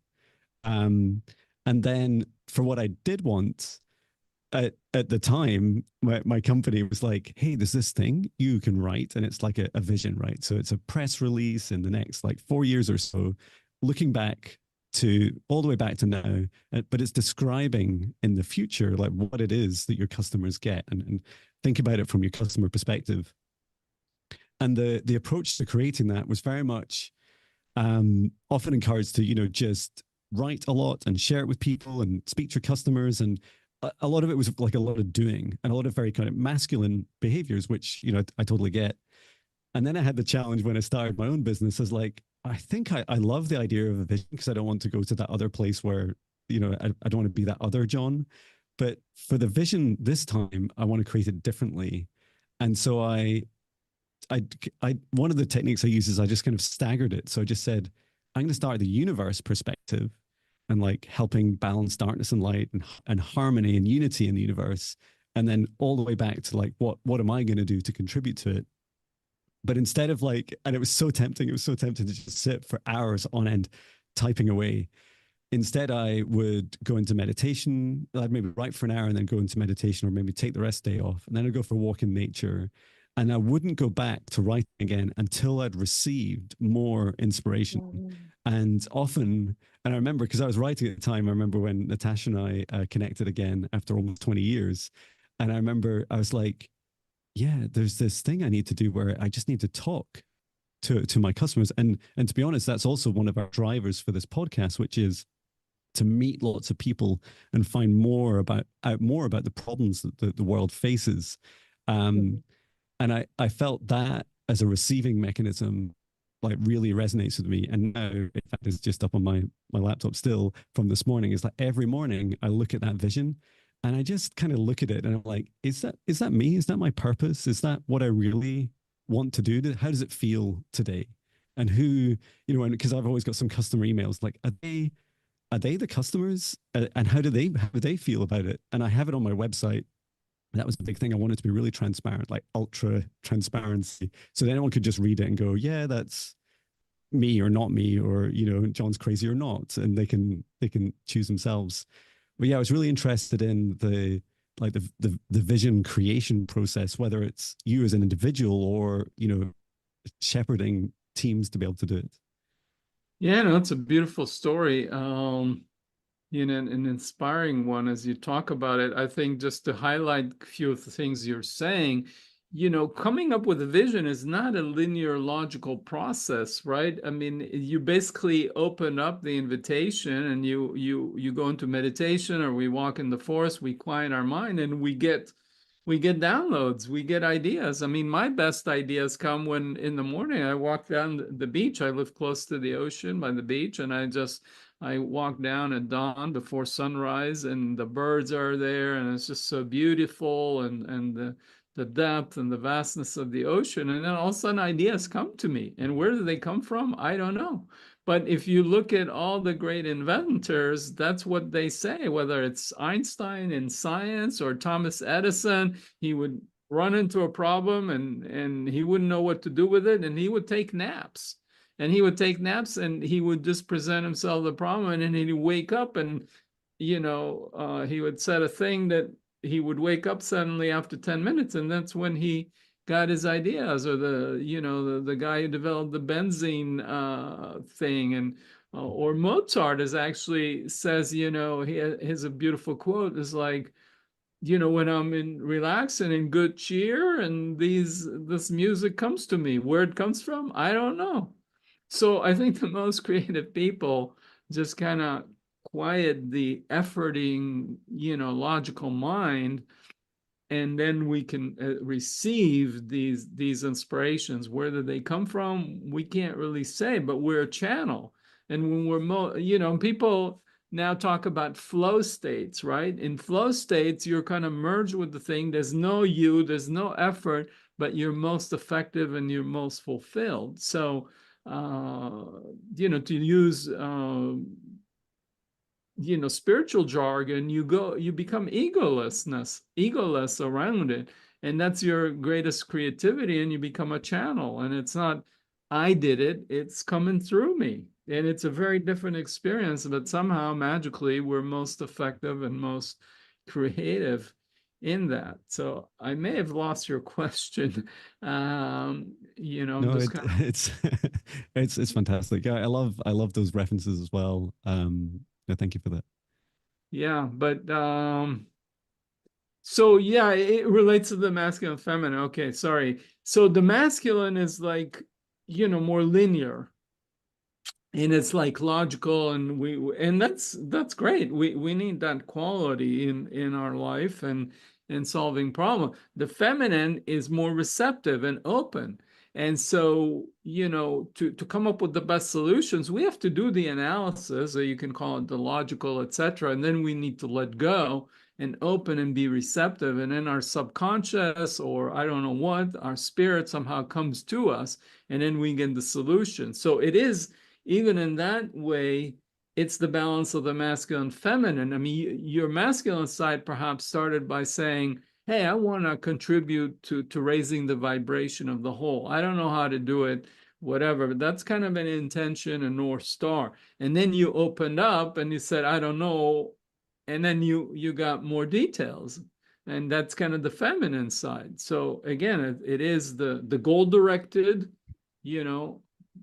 Um, and then for what I did want, at the time, my company was like, "Hey, there's this thing you can write, and it's like a vision, right? So it's a press release in the next like 4 years or so, looking back to all the way back to now, but it's describing in the future like what it is that your customers get, and think about it from your customer perspective." And the approach to creating that was very much often encouraged to just write a lot and share it with people and speak to your customers. And a lot of it was like a lot of doing and a lot of very kind of masculine behaviors, which I totally get. And then I had the challenge when I started my own business. As like, I think I love the idea of a vision, because I don't want to go to that other place where I don't want to be that other John. But for the vision this time, I want to create it differently. And so I, one of the techniques I use is I just kind of staggered it. So I just said, I'm going to start at the universe perspective and like helping balance darkness and light, and harmony and unity in the universe. And then all the way back to like, what am I going to do to contribute to it? But instead of like, and it was so tempting to just sit for hours on end typing away. Instead, I would go into meditation. I'd maybe write for an hour and then go into meditation, or maybe take the rest of the day off. And then I'd go for a walk in nature. And I wouldn't go back to writing again until I'd received more inspiration. And often, and I remember, because I was writing at the time, I remember when Natasha and I connected again after almost 20 years. And I remember I was like, yeah, there's this thing I need to do where I just need to talk to my customers. And to be honest, that's also one of our drivers for this podcast, which is to meet lots of people and find more about the problems that the world faces. And I felt that as a receiving mechanism like really resonates with me. And now, in fact, it's just up on my laptop still from this morning. Is like every morning I look at that vision and I just kind of look at it and I'm like, is that me? Is that my purpose? Is that what I really want to do? How does it feel today? And who, and because I've always got some customer emails like, are they the customers? And how do they feel about it? And I have it on my website. That was the big thing. I wanted to be really transparent, like ultra transparency, so that anyone could just read it and go, yeah, that's me or not me, or John's crazy or not, and they can choose themselves. But yeah, I was really interested in the vision creation process, whether it's you as an individual or shepherding teams to be able to do it. Yeah, no, it's a beautiful story. An inspiring one as you talk about it. I think just to highlight a few of the things you're saying, coming up with a vision is not a linear logical process, right? I mean, you basically open up the invitation and you go into meditation, or we walk in the forest, we quiet our mind, and we get downloads, we get ideas. I mean, my best ideas come when in the morning I walk down the beach. I live close to the ocean by the beach, and I walk down at dawn before sunrise, and the birds are there, and it's just so beautiful, and the depth and the vastness of the ocean. And then all of a sudden ideas come to me. And where do they come from? I don't know. But if you look at all the great inventors, that's what they say, whether it's Einstein in science or Thomas Edison, he would run into a problem and he wouldn't know what to do with it. And he would take naps. And he would take naps and he would just present himself the problem. And then he'd wake up and, he would set a thing that he would wake up suddenly after 10 minutes. And that's when he got his ideas, or the guy who developed the benzene thing. And or Mozart is actually says, he has a beautiful quote, is like, when I'm relaxed and in good cheer, and this music comes to me. Where it comes from, I don't know. So I think the most creative people just kind of quiet the efforting, logical mind, and then we can receive these inspirations. Where do they come from? We can't really say, but we're a channel. And when we're people now talk about flow states, right? In flow states, you're kind of merged with the thing. There's no you, there's no effort, but you're most effective and you're most fulfilled. So to use spiritual jargon, you become egoless around it. And that's your greatest creativity, and you become a channel. And it's not, I did it, it's coming through me. And it's a very different experience, but somehow magically we're most effective and most creative in that. So I may have lost your question. No, it's it's fantastic. I love those references as well. Thank you for that. Yeah, but so yeah, it relates to the masculine and feminine. Okay, sorry. So the masculine is like, more linear, and it's like logical, and that's great. We need that quality in our life and in solving problems. The feminine is more receptive and open. And so, to come up with the best solutions, we have to do the analysis, or you can call it the logical, etc. And then we need to let go and open and be receptive. And then our subconscious, or I don't know what, our spirit somehow comes to us, and then we get the solution. So it is, even in that way, it's the balance of the masculine and feminine. I mean, your masculine side perhaps started by saying, hey, I want to contribute to raising the vibration of the whole. I don't know how to do it, whatever, but that's kind of an intention, a North Star. And then you opened up and you said, I don't know. And then you got more details. And that's kind of the feminine side. So again, it is the goal directed,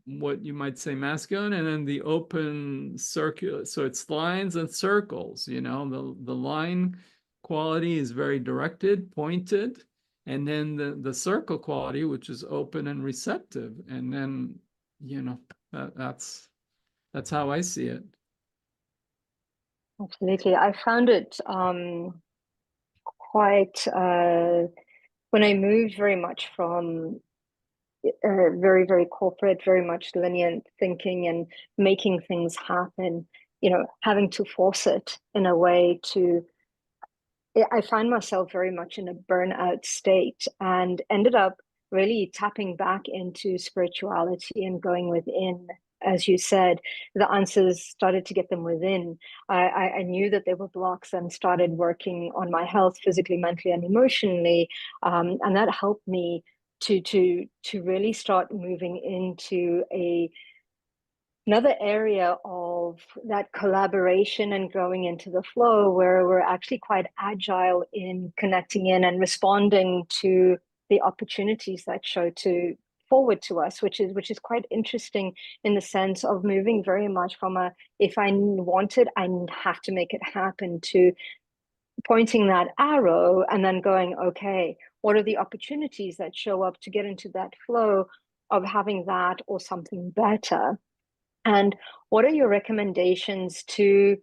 what you might say masculine, and then the open circular. So it's lines and circles, the line quality is very directed, pointed, and then the circle quality, which is open and receptive. And then, that's how I see it. Absolutely. I found it quite, when I moved very much from very, very corporate, very much linear thinking and making things happen, having to force it in a way to, I find myself very much in a burnout state, and ended up really tapping back into spirituality and going within. As you said, the answers started to get them within. I knew that there were blocks, and started working on my health physically, mentally, and emotionally. And that helped me to really start moving into another area of that collaboration and growing into the flow, where we're actually quite agile in connecting in and responding to the opportunities that show to forward to us, which is quite interesting, in the sense of moving very much from a, if I want it, I have to make it happen, to pointing that arrow and then going, okay, what are the opportunities that show up to get into that flow of having that or something better? And what are your recommendations to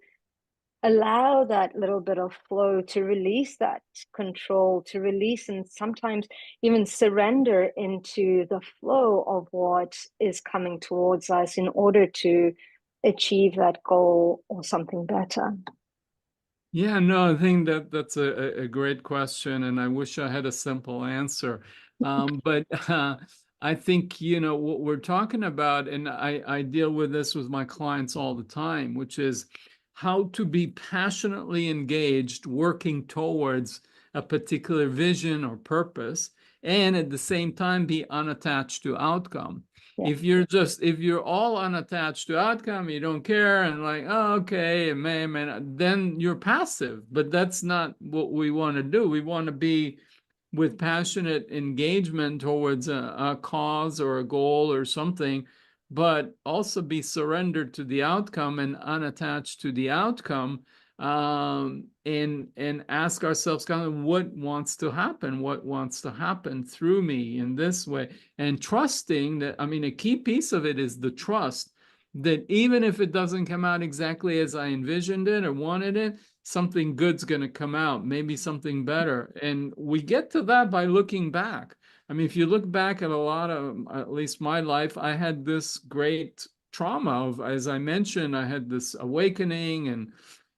allow that little bit of flow, to release that control, to release and sometimes even surrender into the flow of what is coming towards us in order to achieve that goal or something better? Yeah, no, I think that that's a great question, and I wish I had a simple answer. But I think, what we're talking about, and I deal with this with my clients all the time, which is how to be passionately engaged, working towards a particular vision or purpose, and at the same time be unattached to outcome. Yeah. If you're all unattached to outcome, you don't care, and like, oh, okay, it may not, then you're passive. But that's not what we want to do. We want to be with passionate engagement towards a cause or a goal or something, but also be surrendered to the outcome and unattached to the outcome. And ask ourselves kind of what wants to happen through me in this way, and trusting that, I mean, a key piece of it is the trust that even if it doesn't come out exactly as I envisioned it or wanted it, something good's going to come out, maybe something better. And we get to that by looking back. I mean, if you look back at a lot of, at least my life, I had this great trauma of, as I mentioned, I had this awakening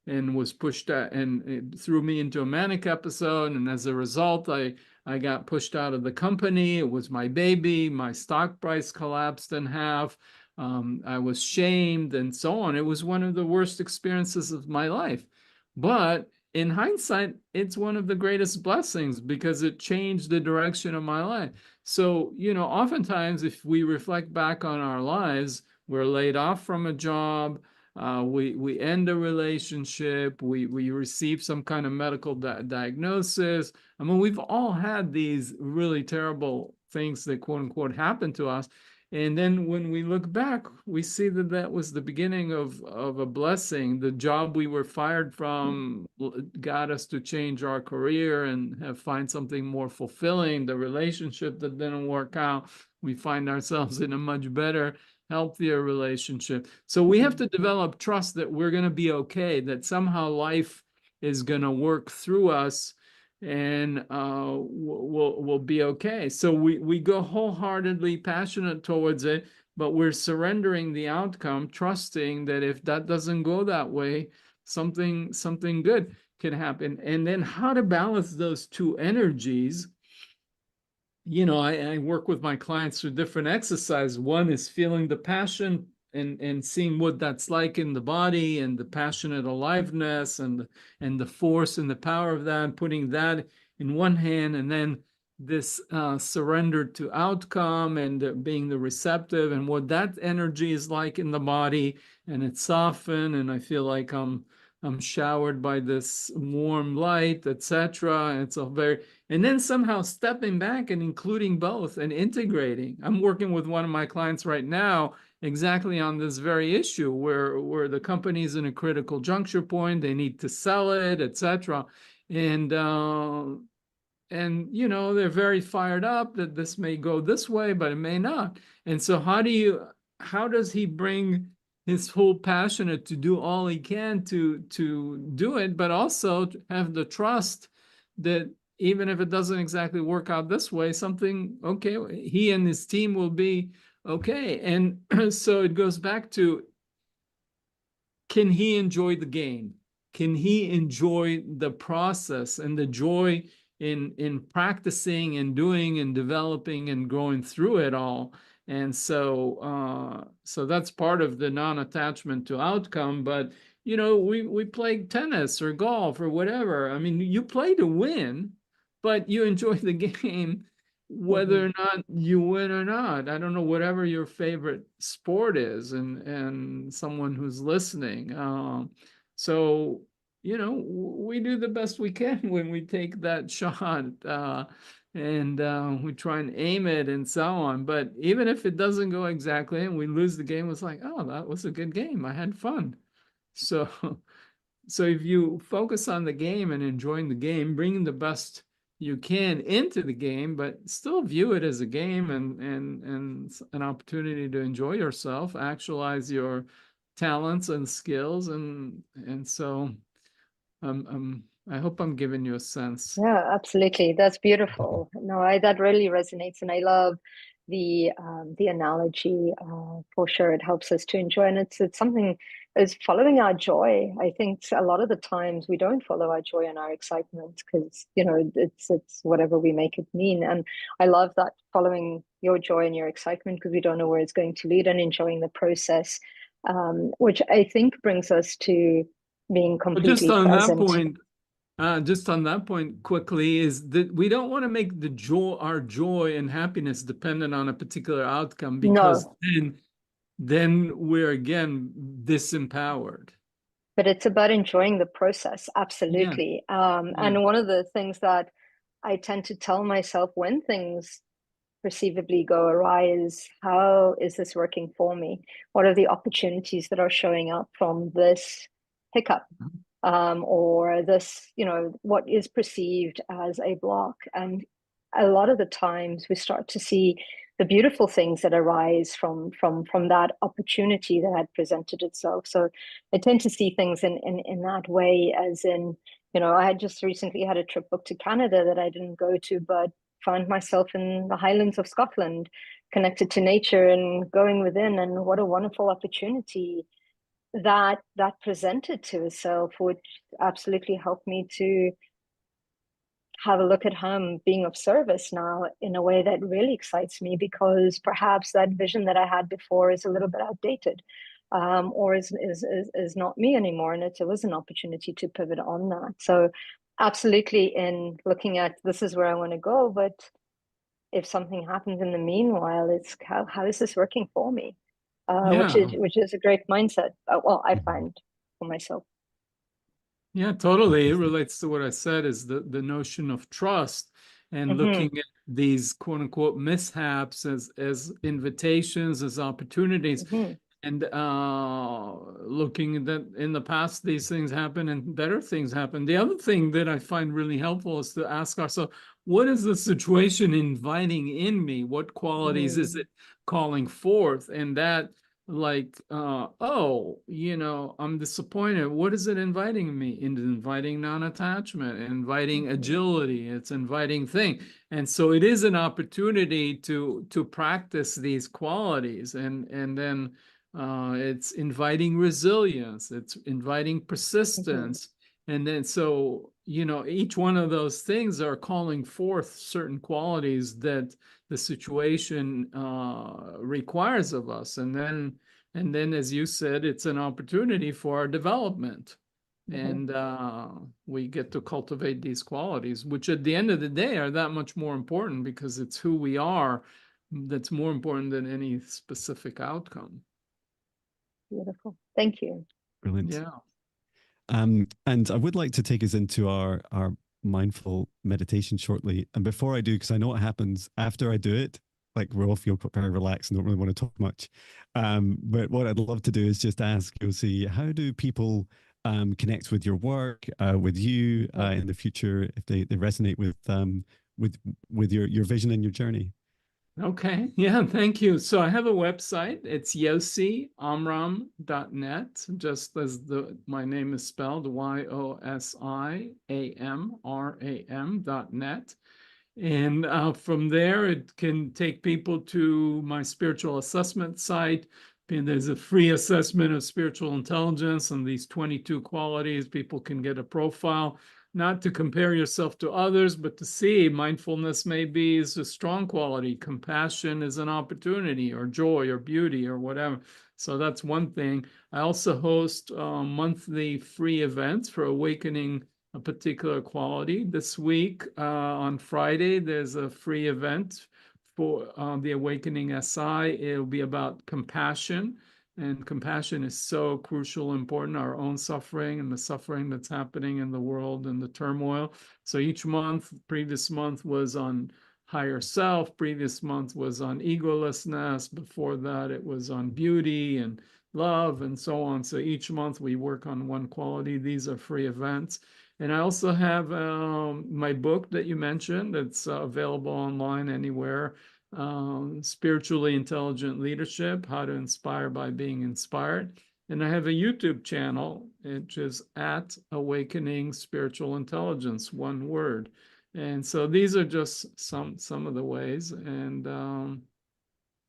and was pushed out, and it threw me into a manic episode. And as a result, I got pushed out of the company. It was my baby. My stock price collapsed in half. I was shamed and so on. It was one of the worst experiences of my life. But in hindsight, it's one of the greatest blessings because it changed the direction of my life. So, oftentimes if we reflect back on our lives, we're laid off from a job, we end a relationship, we receive some kind of medical diagnosis. I mean, we've all had these really terrible things that quote unquote happen to us. And then when we look back, we see that that was the beginning of a blessing. The job we were fired from got us to change our career and find something more fulfilling. The relationship that didn't work out, we find ourselves in a much better, healthier relationship. So we have to develop trust that we're going to be okay, that somehow life is going to work through us, and we'll be okay. So we go wholeheartedly passionate towards it, but we're surrendering the outcome, trusting that if that doesn't go that way, something good can happen. And then how to balance those two energies. I work with my clients through different exercises. One is feeling the passion and seeing what that's like in the body, and the passionate aliveness and the force and the power of that, and putting that in one hand, and then this surrender to outcome and being the receptive, and what that energy is like in the body, and it's softened, and I feel like I'm showered by this warm light, etc. It's a very, and then somehow stepping back and including both and integrating. I'm working with one of my clients right now exactly on this very issue, where the company is in a critical juncture point, they need to sell it, etc. And they're very fired up that this may go this way, but it may not. And so how does he bring his full passion to do all he can to do it, but also have the trust that even if it doesn't exactly work out this way, something okay, he and his team will be okay. And so it goes back to, can he enjoy the game? Can he enjoy the process and the joy in practicing and doing and developing and going through it all? And so that's part of the non-attachment to outcome. But we play tennis or golf or whatever. I mean, you play to win, but you enjoy the game whether or not you win or not. I don't know, whatever your favorite sport is, and someone who's listening. So we do the best we can when we take that shot, and we try and aim it and so on. But even if it doesn't go exactly and we lose the game, it's like, oh, that was a good game, I had fun. So so if you focus on the game and enjoying the game, bringing the best you can into the game, but still view it as a game and an opportunity to enjoy yourself, actualize your talents and skills, and so I hope I'm giving you a sense. Yeah, absolutely. That's beautiful. No, that really resonates, and I love the analogy. For sure, it helps us to enjoy, and it's something is following our joy. I think a lot of the times we don't follow our joy and our excitement because it's whatever we make it mean. And I love that, following your joy and your excitement, because we don't know where it's going to lead, and enjoying the process, which I think brings us to being But just completely on that present. point, quickly, is that we don't want to make our joy and happiness dependent on a particular outcome, because No, then we're again disempowered. but it's about enjoying the process. Yeah. Absolutely. Yeah. And one of the things that I tend to tell myself when things perceivably go awry is, how is this working for me? What are the opportunities that are showing up from this hiccup? Or this, what is perceived as a block. And a lot of the times we start to see the beautiful things that arise from that opportunity that had presented itself. So I tend to see things in that way, as in, I had just recently had a trip booked to Canada that I didn't go to, but found myself in the Highlands of Scotland, connected to nature and going within. And what a wonderful opportunity that presented to itself, which absolutely helped me to have a look at how I'm being of service now in a way that really excites me, because perhaps that vision that I had before is a little bit outdated, or is not me anymore, and it was an opportunity to pivot on that. So absolutely, in looking at, this is where I want to go, but if something happens in the meanwhile, it's how is this working for me? Which is a great mindset. Well, I find for myself. Yeah, totally. It relates to what I said, is the notion of trust, and looking at these quote unquote mishaps as invitations, as opportunities. And looking that in the past, these things happen and better things happen. The other thing that I find really helpful is to ask ourselves, what is the situation inviting in me? What qualities is it calling forth? And that, I'm disappointed. What is it inviting me? It's inviting non-attachment, inviting agility, it's inviting thing. And so it is an opportunity to practice these qualities, and then it's inviting resilience, it's inviting persistence. And then, so, each one of those things are calling forth certain qualities that the situation requires of us. And then, as you said, it's an opportunity for our development. And we get to cultivate these qualities, which at the end of the day are that much more important, because it's who we are that's more important than any specific outcome. Beautiful. Thank you. Brilliant. Yeah. And I would like to take us into our mindful meditation shortly. And before I do, because I know what happens after I do it, like we all feel very relaxed and don't really want to talk much. But what I'd love to do is just ask Yosi, how do people connect with your work, with you in the future, if they resonate with your vision and your journey? Okay. Yeah, thank you. So I have a website. It's yosiamram.net, just as my name is spelled, YOSIAMRAM.net. And from there, it can take people to my spiritual assessment site. And there's a free assessment of spiritual intelligence and these 22 qualities. People can get a profile, not to compare yourself to others, but to see mindfulness maybe is a strong quality. Compassion is an opportunity, or joy, or beauty, or whatever. So that's one thing. I also host monthly free events for awakening a particular quality. This week, on Friday, there's a free event for the Awakening SI. It'll be about compassion. And compassion is so crucial, important, our own suffering and the suffering that's happening in the world and the turmoil. So each month, previous month was on higher self, previous month was on egolessness, before that it was on beauty and love and so on. So each month we work on one quality. These are free events. And I also have my book that you mentioned that's available online anywhere. Spiritually Intelligent Leadership, How to Inspire by Being Inspired. And I have a YouTube channel, which is at Awakening Spiritual Intelligence, one word. And so these are just some of the ways. And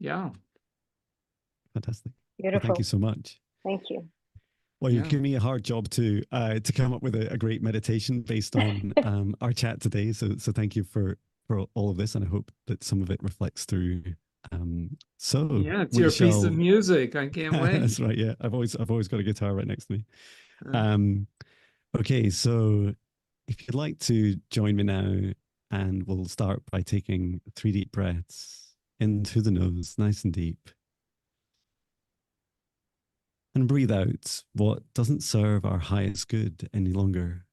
Yeah. Fantastic. Beautiful. Well, thank you so much. Thank you. Well, you've given me a hard job to come up with a great meditation based on our chat today. So thank you for all of this, and I hope that some of it reflects through. Yeah, it's your piece of music. I can't wait. That's right. Yeah, I've always got a guitar right next to me. Okay, so if you'd like to join me now, and we'll start by taking 3 deep breaths in through the nose, nice and deep. And breathe out what doesn't serve our highest good any longer.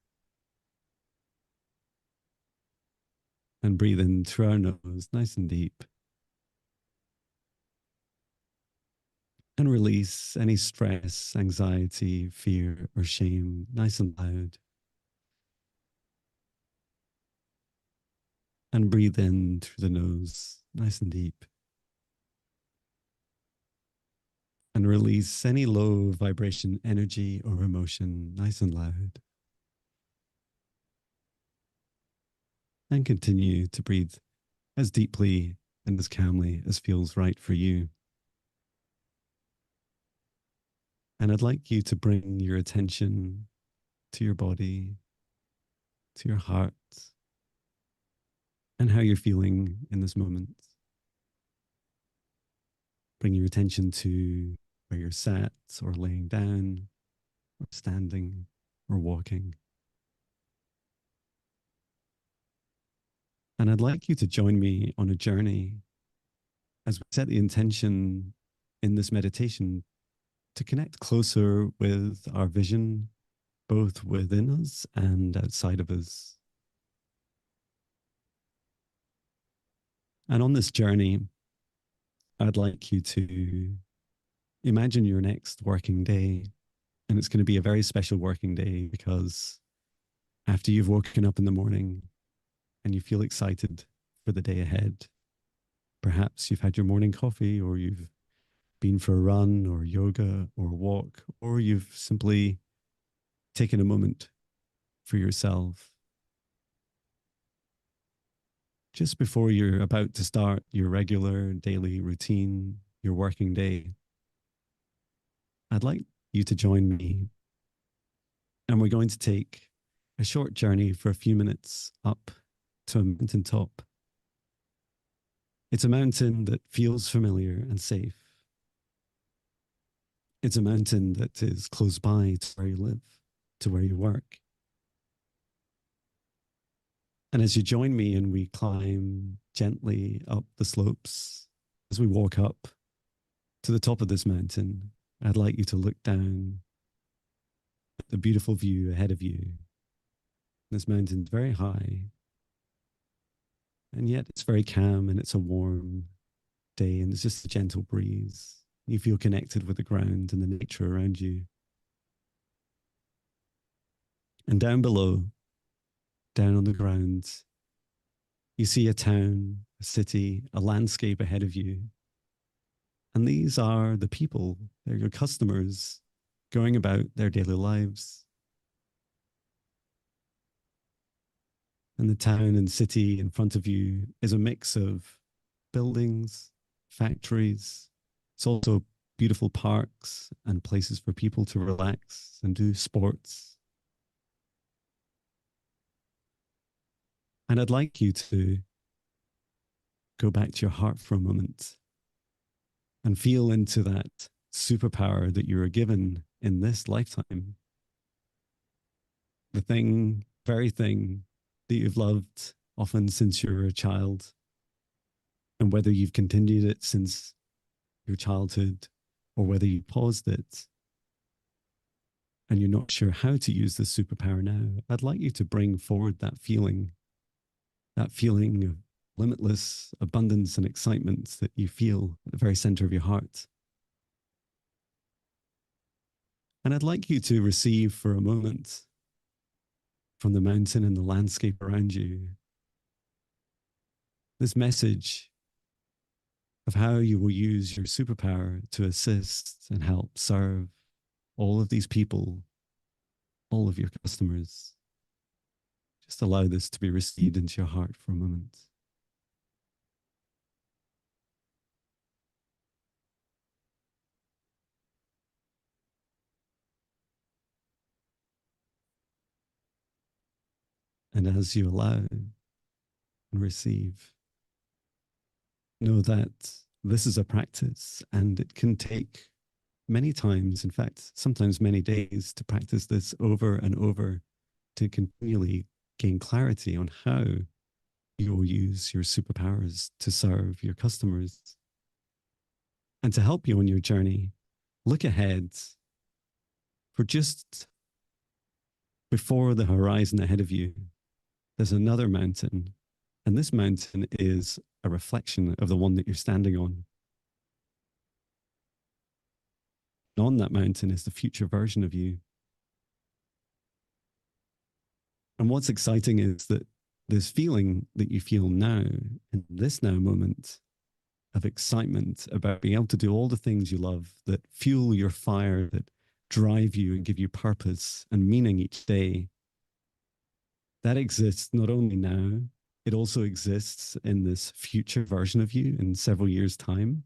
And breathe in through our nose, nice and deep. And release any stress, anxiety, fear, or shame, nice and loud. And breathe in through the nose, nice and deep. And release any low vibration energy or emotion, nice and loud. And continue to breathe as deeply and as calmly as feels right for you. And I'd like you to bring your attention to your body, to your heart, and how you're feeling in this moment. Bring your attention to where you're sat or laying down, or standing or walking. And I'd like you to join me on a journey as we set the intention in this meditation to connect closer with our vision, both within us and outside of us. And on this journey, I'd like you to imagine your next working day. And it's going to be a very special working day because after you've woken up in the morning and you feel excited for the day ahead, perhaps you've had your morning coffee, or you've been for a run or yoga or a walk, or you've simply taken a moment for yourself. Just before you're about to start your regular daily routine, your working day, I'd like you to join me. And we're going to take a short journey for a few minutes up to a mountaintop. It's a mountain that feels familiar and safe. It's a mountain that is close by to where you live, to where you work. And as you join me and we climb gently up the slopes, as we walk up to the top of this mountain, I'd like you to look down at the beautiful view ahead of you. This mountain's very high, and yet it's very calm, and it's a warm day, and it's just a gentle breeze. You feel connected with the ground and the nature around you. And down below, down on the ground, you see a town, a city, a landscape ahead of you. And these are the people, they're your customers going about their daily lives. And the town and city in front of you is a mix of buildings, factories. It's also beautiful parks and places for people to relax and do sports. And I'd like you to go back to your heart for a moment and feel into that superpower that you were given in this lifetime. The very thing that you've loved often since you were a child, and whether you've continued it since your childhood or whether you paused it and you're not sure how to use this superpower now, I'd like you to bring forward that feeling of limitless abundance and excitement that you feel at the very center of your heart. And I'd like you to receive for a moment from the mountain and the landscape around you this message of how you will use your superpower to assist and help serve all of these people, all of your customers. Just allow this to be received into your heart for a moment. And as you allow and receive, know that this is a practice and it can take many times, in fact, sometimes many days, to practice this over and over to continually gain clarity on how you'll use your superpowers to serve your customers. And to help you on your journey, look ahead for just before the horizon ahead of you. There's another mountain, and this mountain is a reflection of the one that you're standing on. And on that mountain is the future version of you. And what's exciting is that this feeling that you feel now, in this now moment of excitement about being able to do all the things you love that fuel your fire, that drive you and give you purpose and meaning each day, that exists not only now, it also exists in this future version of you in several years' time.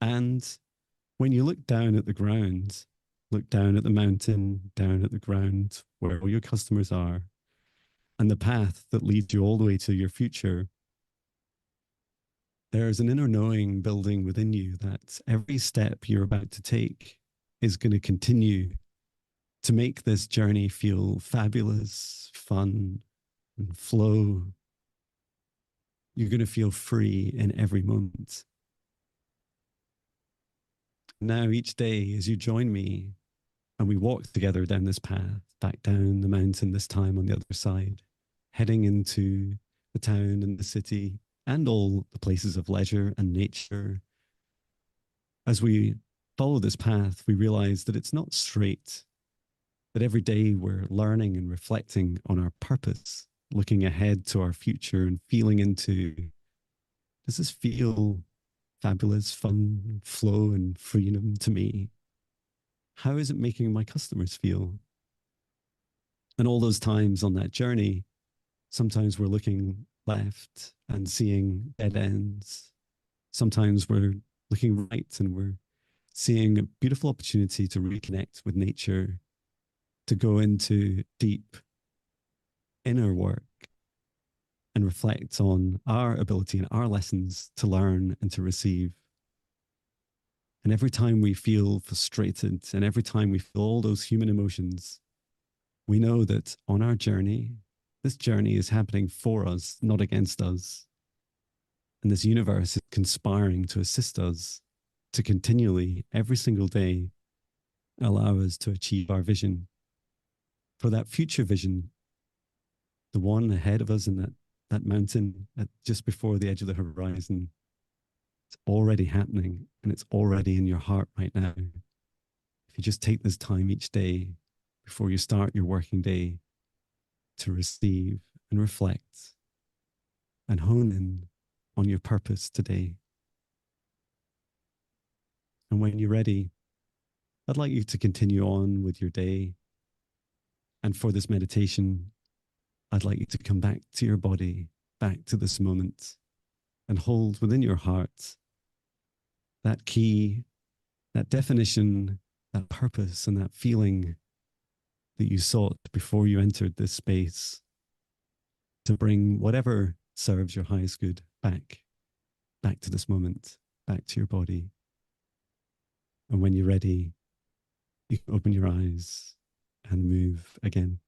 And when you look down at the ground, look down at the mountain, down at the ground, where all your customers are, and the path that leads you all the way to your future, there's an inner knowing building within you that every step you're about to take is going to continue to make this journey feel fabulous, fun, and flow. You're going to feel free in every moment. Now, each day, as you join me and we walk together down this path, back down the mountain, this time on the other side, heading into the town and the city and all the places of leisure and nature. As we follow this path, we realize that it's not straight, that every day we're learning and reflecting on our purpose, looking ahead to our future and feeling into, does this feel fabulous, fun, flow, and freedom to me? How is it making my customers feel? And all those times on that journey, sometimes we're looking left and seeing dead ends. Sometimes we're looking right and we're seeing a beautiful opportunity to reconnect with nature, to go into deep inner work and reflect on our ability and our lessons to learn and to receive. And every time we feel frustrated and every time we feel all those human emotions, we know that on our journey, this journey is happening for us, not against us. And this universe is conspiring to assist us to continually, every single day, allow us to achieve our vision. For that future vision, the one ahead of us in that mountain just before the edge of the horizon, it's already happening and it's already in your heart right now. If you just take this time each day before you start your working day to receive and reflect and hone in on your purpose today. And when you're ready, I'd like you to continue on with your day. And for this meditation, I'd like you to come back to your body, back to this moment, and hold within your heart that key, that definition, that purpose, and that feeling that you sought before you entered this space to bring whatever serves your highest good back to this moment, back to your body. And when you're ready, you can open your eyes and move again.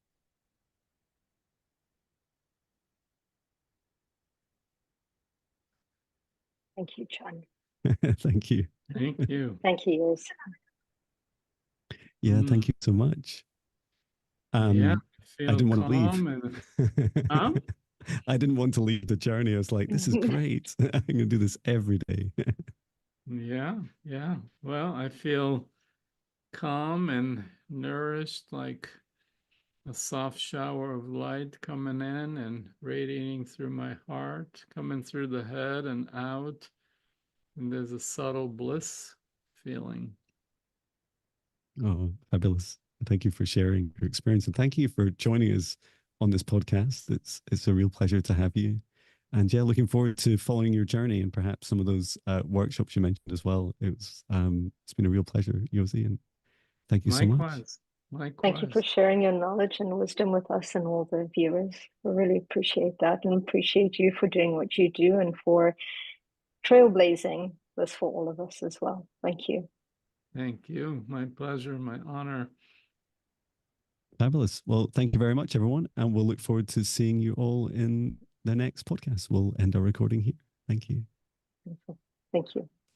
Thank you, Jon. Thank you. Thank you. Thank you, Yosi. Yeah, thank you so much. Yeah, I didn't want to leave. And, I didn't want to leave the journey. I was like, this is great. I'm going to do this every day. yeah. Well, I feel calm and nourished, like a soft shower of light coming in and radiating through my heart, coming through the head and out. And there's a subtle bliss feeling. Oh, fabulous. Thank you for sharing your experience. And thank you for joining us on this podcast. It's a real pleasure to have you. And yeah, looking forward to following your journey and perhaps some of those workshops you mentioned as well. It's been a real pleasure, Yosi, and thank you so much. Likewise. Likewise. Thank you for sharing your knowledge and wisdom with us and all the viewers. We really appreciate that, and appreciate you for doing what you do and for trailblazing this for all of us as well. Thank you. Thank you. My pleasure, my honor. Fabulous. Well, thank you very much, everyone. And we'll look forward to seeing you all in the next podcast. We'll end our recording here. Thank you. Thank you.